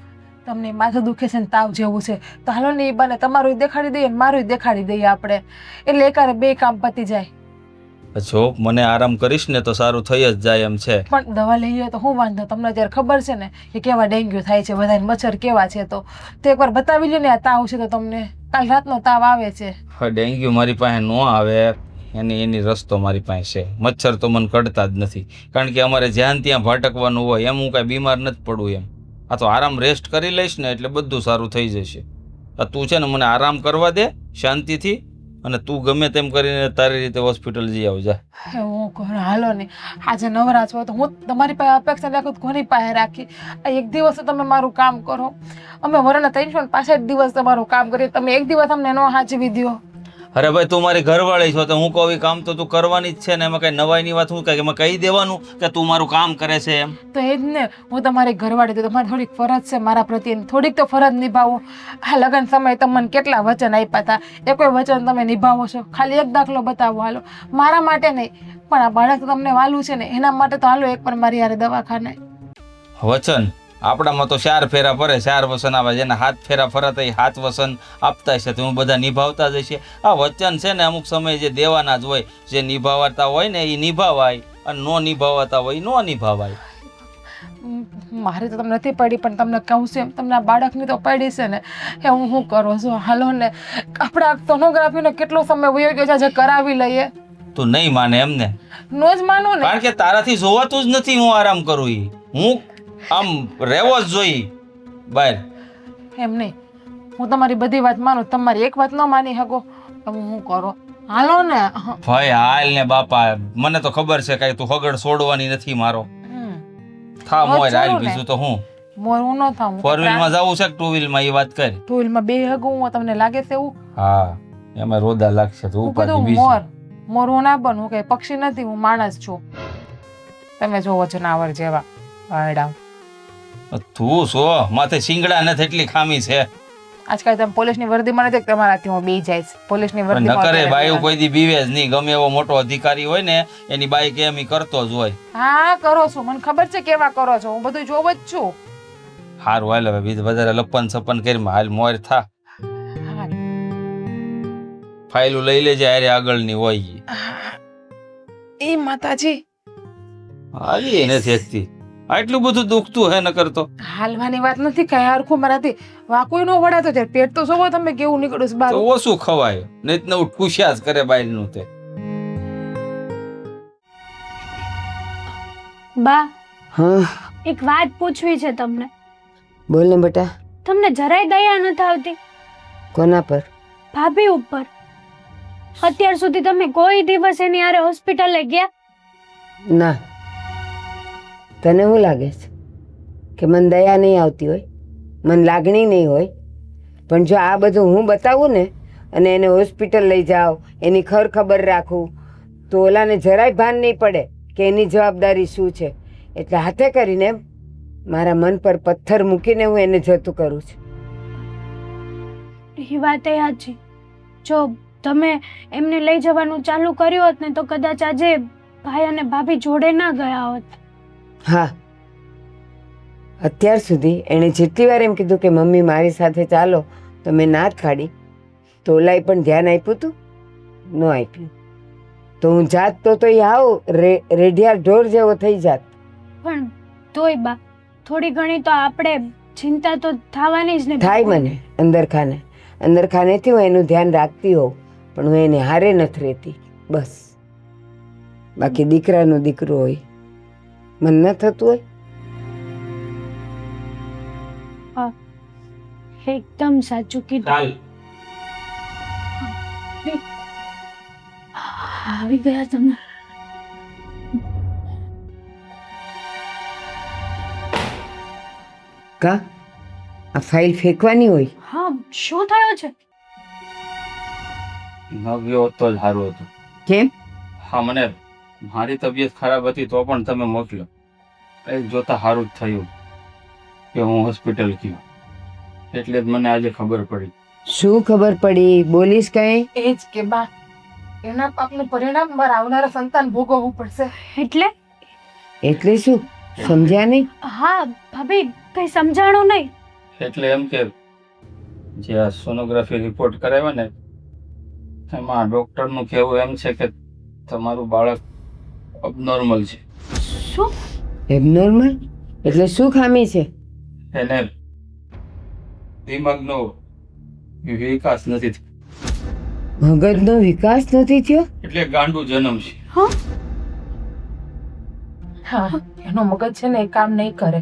તમને માથું દુખે છે ને તાવ જેવું છે, તો હાલો ને એ બને તમારું દેખાડી દઈએ ને મારું દેખાડી દઈએ આપણે, એટલે એકારે 2 કામ પતી જાય. જો મને આરામ કરીશ ને તો સારું થઈ જ જાય એમ છે. પણ દવા લઈએ તો શું વાંધો? તમને અત્યારે ખબર છે ને કે કેવા ડેન્ગ્યુ થાય છે, બધાને મચ્છર કેવા છે, તો એકવાર બતાવી લ્યો ને. આ તાવ છે તો તમને કાલ રાતનો તાવ આવે છે. હવે ડેન્ગ્યુ મારી પાસે ન આવે એની રસ્તો મારી પાસે છે. મચ્છર તો મને કડતા જ નથી, કારણ કે અમારે જ્યાં ત્યાં ભટકવાનું હોય. એમ હું કાંઈ બીમાર નથી પડું એમ. આ તો આરામ રેસ્ટ કરી લઈશ ને એટલે બધું સારું થઈ જશે. તું છે ને મને આરામ કરવા દે શાંતિથી, અને તું ગમે તેમ કરીને તારી રીતે હોસ્પિટલ જઈ આવજા. હું કહું હાલો ને, આજે નવરા છો તો હું તમારી પાસે અપેક્ષા રાખું તો કોની પાસે રાખી? આ એક દિવસ તો તમે મારું કામ કરો. અમે વરના 365 દિવસ તમારું કામ કરીએ, તમે એક દિવસ અમને ન સાચવી દો. અરે ભાઈ તું મારી ઘરવાળી છો તો હું કહું એ કામ તો તું કરવાની જ છે ને. એમાં કઈ નવાઈની વાત હું કઈ એમાં કહી દેવાનું કે તું મારું કામ કરે છે એમ? તો એ જ ને, હું તમારી ઘરવાળી તો તમારી થોડીક ફરજ છે મારા પ્રત્યે, થોડીક તો ફરજ નિભાવો. આ લગ્ન સમયે તમને કેટલા વચન આપ્યા હતા, એ કોઈ વચન તમે નિભાવો છો? ખાલી એક દાખલો બતાવો હાલો, મારા માટે નહીં પણ આ બાળક તમને વાલું છે ને એના માટે તો હાલો એક પણ મારી યારે દવાખાને. વચન આપણામાં તો 4 ફેરા ફરે, 4 વસન આવે. જેને 7 ફેરા ફરતા એ 7 વસન આપતા હશે તો હું બધા નિભાવતા જ હશે. આ વચન છે ને અમુક સમયે જે દેવાના જ હોય, જે નિભાવતા હોય ને એ નિભાવાય, અને ન નિભાવતા હોય ન નિભાવાય. મારે તો તમને નથી પડી પણ તમને કહું છું એમ, તમને આ બાળકની તો પડી છે ને, એ હું શું કરું છું? હાલો ને, આપણા સોનોગ્રાફીનો કેટલો સમય વયો ગયો છે, જે કરાવી લઈએ. તું નહીં માને એમ ને? નો જ માનું ને, કારણ કે તારાથી જોવાતું જ નથી હું આરામ કરું. હું આમ રહેવો જ જોઈ બહાર. એમ નહીં, હું તમારી બધી વાત માનું, તમારી એક વાત ન માની શકો. હવે હું કરો હાલો ને. ભાઈ હાલ ને બાપા, મને તો ખબર છે કઈ તું હગડ છોડવાની નથી મારો. થા મોર હાલ, બીજું તો હું મોર હું ન થાઉં. 4 વ્હીલમાં જવું છે કે 2 વ્હીલમાં એ વાત કર. 2 વ્હીલમાં 2 હગું તમને લાગે છે એવું? હા એમાં રોદા લાગશે તો હું ઉપાધિ કીધું બીજી. મોર હું ના બનું, હું કઈ પક્ષી નથી, હું માણસ છું. તમે જોવો જનાવર જેવા વાયડા. તું સો માથે શિંગડા નથી એટલી ખામી છે. આજકાલ તમે પોલીસની વર્દીમાં નથી, તમારાથી હું બી જઈશ પોલીસની ન કરે વર્દીમાં. બાઈ કોઈ દી બીવે જ નહીં. ગમે એવો મોટો અધિકારી હોય ને એની બાઈ કે એમ ઈ કરતો જ હોય. હા કરો છો, મને ખબર છે કેવા કરો છો, હું બધું જોવ જ છું. હારું હાલ હવે બીજું વધારે લપન સપન કરી હાલ મોર થા. હા. ફાઇલો લઈ લેજે અરે આગળની હોય ઈ. એ માતાજી હાલી નથી એકતી. આટલું બધું દુખતું હે ન કરતો. હાલવાની વાત નથી, કઈ હરખું મારાથી વાકુય નો વડાતો છે. પેટ તો જોવો તમે કેવું નીકળ્યું છે બહાર. તો ઓછું ખવાય નહીં તો ઠુસ્યા જ કરે બાયનું તે. બા, હા એક વાત પૂછવી છે તમને. બોલ ને બેટા. તમને જરાય દયા નથી આવતી કોના પર? ભાભી ઉપર? અત્યાર સુધી તમે કોઈ દિવસ એની હારે હોસ્પિટલે ગયા? ના. તને શું લાગે છે કે મને દયા નહીં આવતી હોય, મને લાગણી નહીં હોય? પણ જો આ બધું હું બતાવું ને અને એને હોસ્પિટલ લઈ જાઓ, એની ખબર રાખું, તો ઓલાને જરાય ભાન નહીં પડે કે એની જવાબદારી શું છે. એટલે હાથે કરીને મારા મન પર પથ્થર મૂકીને હું એને જતું કરું છું. એ વાત એ સાચી. જો તમે એમને લઈ જવાનું ચાલુ કર્યું હોત ને તો કદાચ આજે ભાઈ અને ભાભી જોડે ના ગયા હોત. હા, અત્યાર સુધી એણે જેટલી વાર એમ કીધું કે મમ્મી મારી સાથે ચાલો તો મેં ના જ કાઢી. તો ઓલાએ પણ ધ્યાન આપ્યું હતું? ન આપ્યું. તો હું જાત તો એ આવું રેઢિયા ઢોર જેવો થઈ જાત. પણ તોય બા, થોડી ઘણી તો આપણે ચિંતા તો થવાની જ ને. થાય મને અંદર ખાનેથી હું એનું ધ્યાન રાખતી હોઉં, પણ હું એને હારે નથી રહેતી બસ. બાકી દીકરાનું દીકરું હોય, મને ન થતું હોય? એકદમ સાચું કીધું. ચાલ આવી ગયા તમે. કા આ ફાઇલ ફેંકવાની હોય? હા, શું થયો છે? ન ગયો હોત તો જ સારું હતું. કેમ? હા, મને મારી તબિયત ખરાબ હતી તો પણ તમે મોકલ્યો. એ જોતા સારું જ થયું કે હું હોસ્પિટલ ગયો, એટલે જ મને આજે ખબર પડી. શું ખબર પડી? બોલીશ કઈ? એ જ કે બા એના પાપનું પરિણામ મારા આવનારા સંતાન ભોગવવું પડશે. એટલે શું સમજ્યા નહીં? હા ભાભી, કઈ સમજાણું નહીં. એટલે એમ કે જે આ સોનોગ્રાફી રિપોર્ટ કરાવ્યા ને એમાં ડૉક્ટરનું કહેવું એમ છે કે તમારું બાળક અબનોર્મલ છે. શું? એબનોર્મલ એટલે શું ખામી છે? એને દિમાગનો વિકાસ નથી થયો. મગજનો વિકાસ નથી થયો? એટલે ગાંડું જન્મ છે. હા, એનો મગજ છે ને એ કામ નહીં કરે.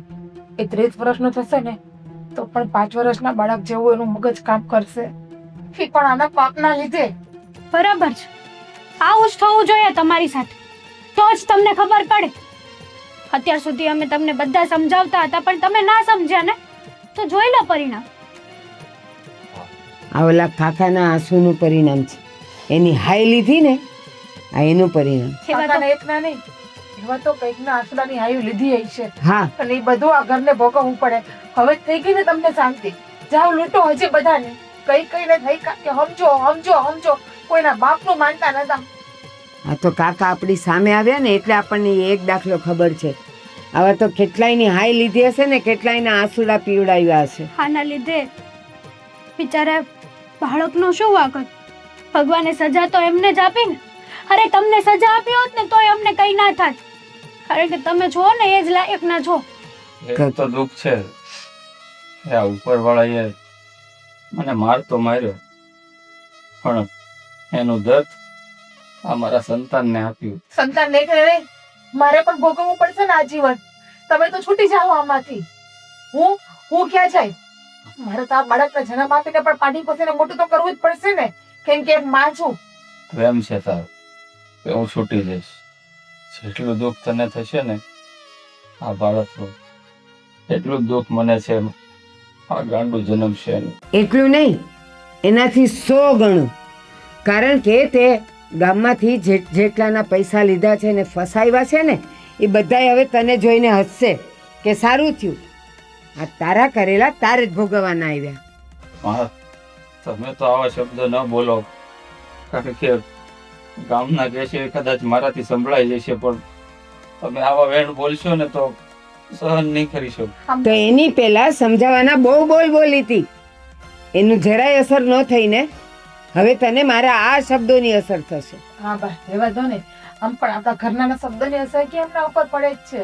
એ 30 વર્ષનો થશે ને તો પણ 5 વર્ષના બાળક જેવું એનું મગજ કામ કરશે. એ પણ આના પાપના લીધે. બરાબર છે, આવું જ થવું જોઈએ તમારી સાથે, તો જ તમને ખબર પડે. અત્યાર સુધી અમે તમને બધા સમજાવતા હતા પણ તમે ના સમજ્યા ને, તો જોઈ લો પરિણામ. આ ઓલા કાકાના આંસુનું પરિણામ છે. એની હાઈ લીધી ને, આ એનું પરિણામ. કાકાના એકના નહીં, એવા તો કંઈકના આંસુડાની હાયું લીધી હશે. હા, અને એ બધું આ ઘરને ભોગવવું પડે. હવે થઈ ગઈ ને તમને શાંતિ. જાઓ લૂંટો હજી બધાને. કઈને થઈ કે સમજો સમજો સમજો, કોઈના બાપનું માનતા નતા. આ તો કાકા આપણી સામે આવ્યા ને એટલે આપણને એક દાખલો ખબર છે. આવા તો કેટલાયની હાઈ લીધી હશે ને, કેટલાયના આંસુડા પીવડાવ્યા હશે. આના લીધે બિચારા બાળકનો શું વાંક? ભગવાને સજા તો એમને જ આપી ને. અરે તમને સજા આપી હોત ને તોય અમને કઈ ના થાત, કારણ કે તમે છો ને એ જ લાયક ના છો. એ તો દુઃખ છે. આ ઉપરવાળાએ મને મારતો માર્યો, પણ એનું દર્દ આ મારા સંતાનને આપ્યું. સંતાન નહીં કરે, મારે પણ ભોગવવું પડશે ને આજીવન. તમે તો છૂટી જાઓ આમાંથી. હું ક્યાં જાય? મારે તો આ બાળકને જન્મ આપીને પણ પાડી પોસીને મોટું તો કરવું જ પડશે ને, કેમ કે માં છું. એમ છે તારું કે હું છૂટી જઈશ. જેટલું દુઃખ તને થશે ને આ બાળકનું, એટલું જ દુઃખ મને છે આ ગાંડું જન્મ છે એનું. એટલું નહીં, એનાથી 100 ગણું. કારણ કે તે ગામમાંથી જેટલાના પૈસા લીધા છે ને ફસાવ્યા છે ને, એ બધાય હવે તને જોઈને હસશે કે સારું થયું આ તારા કરેલા તારે જ ભોગવવાના આવ્યા. હા, તમે તો આવા શબ્દ ન બોલો, કારણ કે ગામના કે છે કદાચ મારાથી સંભળાઈ જશે, પણ તમે આવા વેણ બોલશો ને તો સહન નહીં કરી શકો. તો એની પહેલા સમજાવવાના બહુ બોલી હતી, એનું જરાય અસર ન થઈને હવે તને મારા આ શબ્દોની અસર થશે. હા બા, રહેવા દો ને. આમ પણ આપણા ઘરના શબ્દની અસર કે એમના ઉપર પડે જ છે.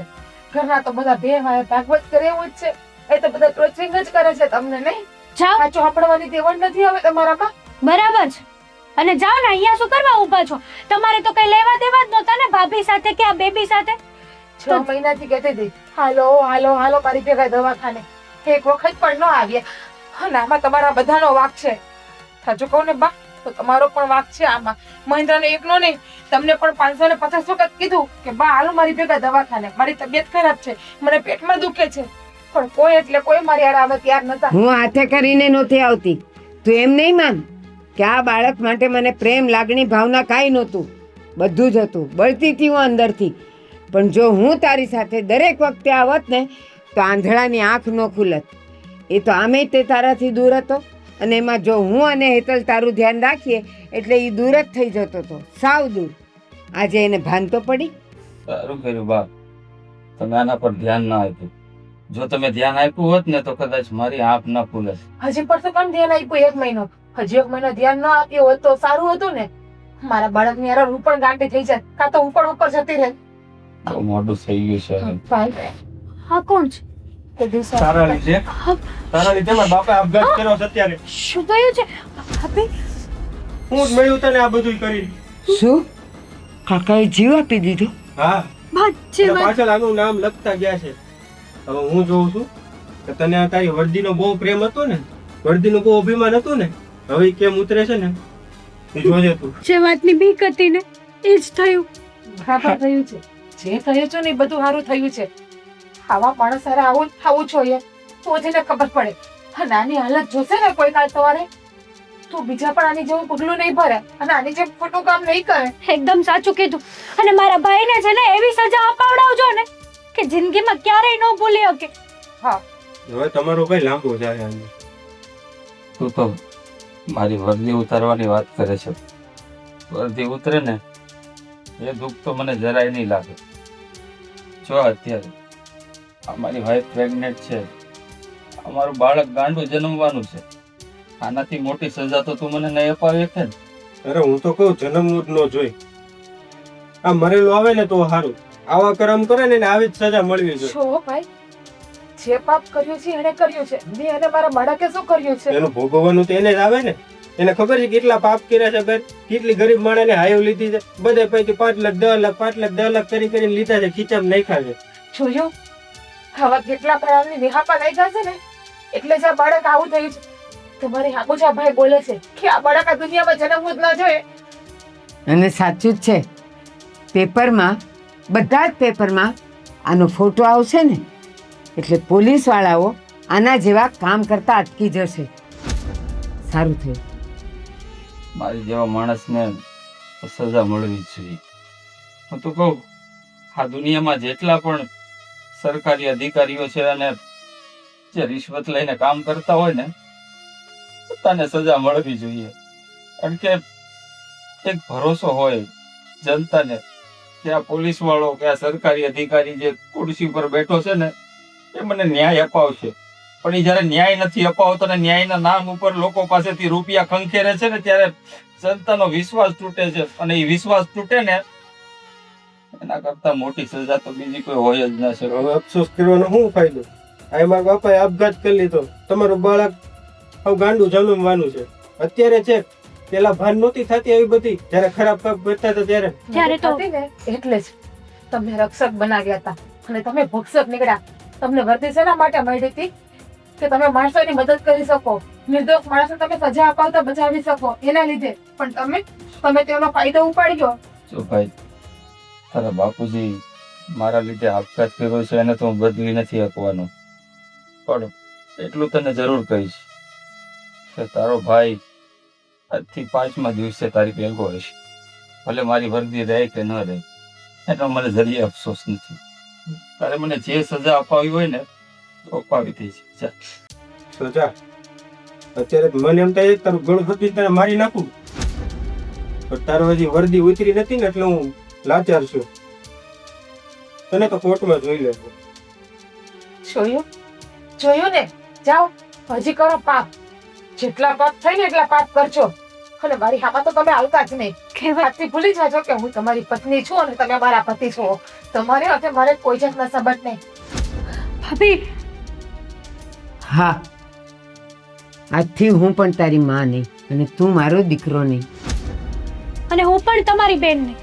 ઘરના તો બધા ભાગવત કરે એવું જ છે. એ તો બધા ક્રોચિંગ જ કરે છે તમને, નહીં? જાઓ, આ ચોપડવાની તેવડ નથી હવે તમારામાં. બરાબર છે. અને જાઓ ને, અહીંયા શું કરવા ઊભા છો? તમારે તો કઈ લેવા દેવા જ નહોતા ને ભાભી સાથે કે આ બેબી સાથે. 6 મહિનાથી કહેતી હતી હાલો હાલો હાલો મારી ભેગા દવાખાને. એક વખત પણ ન આવ્યા. અને આમાં તમારા બધાનો વાંક છે. સાચું કહું ને બા, તો તમારો પણ વાંક છે આમાં. મહેન્દ્રનો એકનો નહીં, તમને પણ 550 વખત કીધું કે બા હાલો મારી ભેગા દવાખાને, મારી તબિયત ખરાબ છે, મને પેટમાં દુખે છે, પણ કોઈ એટલે કોઈ મારી હારે આવે તૈયાર નતા. હું હાથે કરીને નહોતી આવતી. તું એમ નહીં માન કે આ બાળક માટે મને પ્રેમ, લાગણી, ભાવના કાંઈ નહોતું. બધું જ હતું, બળતી હતી હું અંદરથી. પણ જો હું તારી સાથે દરેક વખતે આવત ને તો આંધળાની આંખ ન ખુલત. એ તો આમે તે તારાથી દૂર હતો, અને એમાં જો હું અને હેતલ તારું ધ્યાન રાખીએ એટલે એ દૂર જ થઈ જતો હતો, સાવ દૂર. આજે એને ભાન તો પડી. સારું કર્યું બાપ, તમે આના પર ધ્યાન ના આપ્યું. જો તમે ધ્યાન આપ્યું હોત ને તો કદાચ મારી આંખ ન ખુલે. હજી પણ તો કેમ ધ્યાન આપ્યું? 1 મહિનો હજી 1 મહિનો ધ્યાન ન આપ્યું હોત તો સારું હતું ને. મારા બાળકની હારે હું પણ ગાંડી થઈ જાય, કાં તો હું પણ ઉપર જતી રહે. બહુ મોડું થઈ ગયું છે. ભાઈ હા, કોણ છે? તે દિવસે તારા લીધે મારા બાપે આપઘાત કર્યો છે અત્યારે. શું થયું છે ભાભી? હું જ મળ્યું તને આ બધું કરી. શું કાકાએ જીવ આપી દીધો? હા, ભાજી પાછળ આનું નામ લખતા ગયા છે. હવે હું જોઉં છું કે તને આ તારી વર્દીનો બહુ પ્રેમ હતો ને, વર્દીનું બહુ અભિમાન હતું ને, હવે ઈ કેમ ઉતરે છે ને એ જોજે તું. જે વાતની બીક હતી ને એ જ થયું. બરાબર થયું છે. જે થયું છે ને એ બધું સારું થયું છે. આવા માણસ હારે આવું જ થવું જોઈએ તો જેને ખબર પડે. આ નાની હાલત જોશે ને કોઈ કાલ સવારે તું બીજા પણ આની જેવું પગલું નહીં ભરે અને આની જેમ ખોટું કામ નહીં કરે. એકદમ સાચું કીધું. અને મારા ભાઈને છે ને એવી સજા અપાવડાવજો ને કે જિંદગીમાં ક્યારેય ન ભૂલી શકે. હા હવે તમારો ભાઈ લાંબો જાય આને. તું તો મારી વર્દી ઉતારવાની વાત કરે છે. વર્દી ઉતરે ને એ દુઃખ તો મને જરાય નહીં લાગે. જો અત્યારે અમારી વાઈફ પ્રેગ્નેન્ટ છે, અમારું બાળક ગાંડું જન્મવાનું છે. આનાથી મોટી સજા તો તું મને નહીં અપાવી શકે ને. અરે હું તો કહું જન્મવું જ ન જોઈ. આ મરેલું આવે ને તો સારું. આવા કર્મ કરે ને એને આવી જ સજા મળવી જોઈએ. છો ભાઈ, જે પાપ કર્યું છે એને કર્યું છે. મેં અને મારા બાળકે શું કર્યું છે? એનું ભોગવવાનું તો એને જ આવે ને. એને ખબર છે કેટલા પાપ કર્યા છે, કેટલી ગરીબ માણસને હાઈવ લીધી છે. બધે પૈકી 5 લાખ 10 લાખ 5 લાખ 10 લાખ કરીને લીધા છે, ખીચામાં નાખ્યા છે. જોયું? આવા કેટલા પ્રાણની નિહાપા લાગ્યા છે ને એટલે જ આ બાળક આવું થયું છે. તમારી હાકુજા ભાઈ બોલે છે કે આ બાળક આ દુનિયામાં જન્મવું જ ન જોઈએ. અને સાચું જ છે. પેપરમાં, બધા જ પેપરમાં આનો ફોટો આવશે ને એટલે પોલીસવાળાઓ આના જેવા કામ કરતા અટકી જશે. સારું થયું. મારી જેવા માણસને સજા મળવી જ જોઈએ. હું તો કહું આ દુનિયામાં જેટલા પણ સરકારી અધિકારીઓ છે અને જે રિશ્વત લઈને કામ કરતા હોય ને બધાને સજા મળવી જોઈએ. કારણ કે એક ભરોસો હોય જનતાને કે આ પોલીસ વાળો કે આ સરકારી અધિકારી જે ખુરશી પર બેઠો છે ને એ મને ન્યાય અપાવશે. પણ એ જયારે ન્યાય નથી અપાવતો ને ન્યાયના નામ ઉપર લોકો પાસેથી રૂપિયા ખંખેરે છે ને ત્યારે જનતાનો વિશ્વાસ તૂટે છે. અને એ વિશ્વાસ તૂટે ને એના કરતા મોટી સજા તો બીજી કોઈ હોય જ ના શકે. હવે અફસોસ કરવાનો શું ફાયદો? આ મારા બાપાએ આપઘાત કરી લીધો. તમારું બાળક હવે ગાંડું જન્મવાનું છે. અત્યારે છે, પેલા ભાન નહોતી થતી આવી બધી. જયારે ખરાબ પાપ કરતા હતા ત્યારે ત્યારે તો હતી ને એટલે જ તમને રક્ષક બનાવ્યા હતા અને તમે ભક્ષક નીકળ્યા. તમને વર્દી શેના માટે મળી હતી? કે તમે માણસોની મદદ કરી શકો, નિર્દોષ માણસો તમે સજા અપાવતા બચાવી શકો એના લીધે. પણ તમે તેનો ફાયદો ઉપાડ્યો. જો ભાઈ તારા બાપુજી મારા લીધે આપઘાત કર્યો છે એને તો હું બદલી નથી આપવાનો. પણ એટલું તને જરૂર કહીશ કે તારો ભાઈ આજથી 5મા દિવસે તારી ભેગો હશે. ભલે મારી વર્દી રહે કે ન રહે એનો મને જરીએ અફસોસ નથી. તારે મને જે સજા અપાવી હોય ને તો અપાવી દે છે. સજા અત્યારે મને એમ થાય તારું ગળું ફૂટી તને મારી નાખું. પણ તારો હજી વર્દી ઉતરી નથી ને એટલે હું લાચાર છું. તને તો કોર્ટમાં જોઈ લેજો. જોયું ને? જાઓ હજી કરો પાપ. જેટલા પાપ થાય ને એટલા પાપ કરજો. અને મારી હામાં તો તમે આવતા જ નહીં. વાતથી ભૂલી જાજો કે હું તમારી પત્ની છું અને તમે મારા પતિ છો. તમારે હવે મારે કોઈ જાતના સંબંધ નહીં. ભાભી, હા, આજથી હું પણ તારી માં નહીં અને તું મારો દીકરો નહીં. અને હું પણ તમારી બેન નહીં.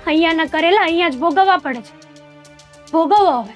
અહીંયાના કરેલા અહીંયા જ ભોગવવા પડે છે. ભોગવો હવે.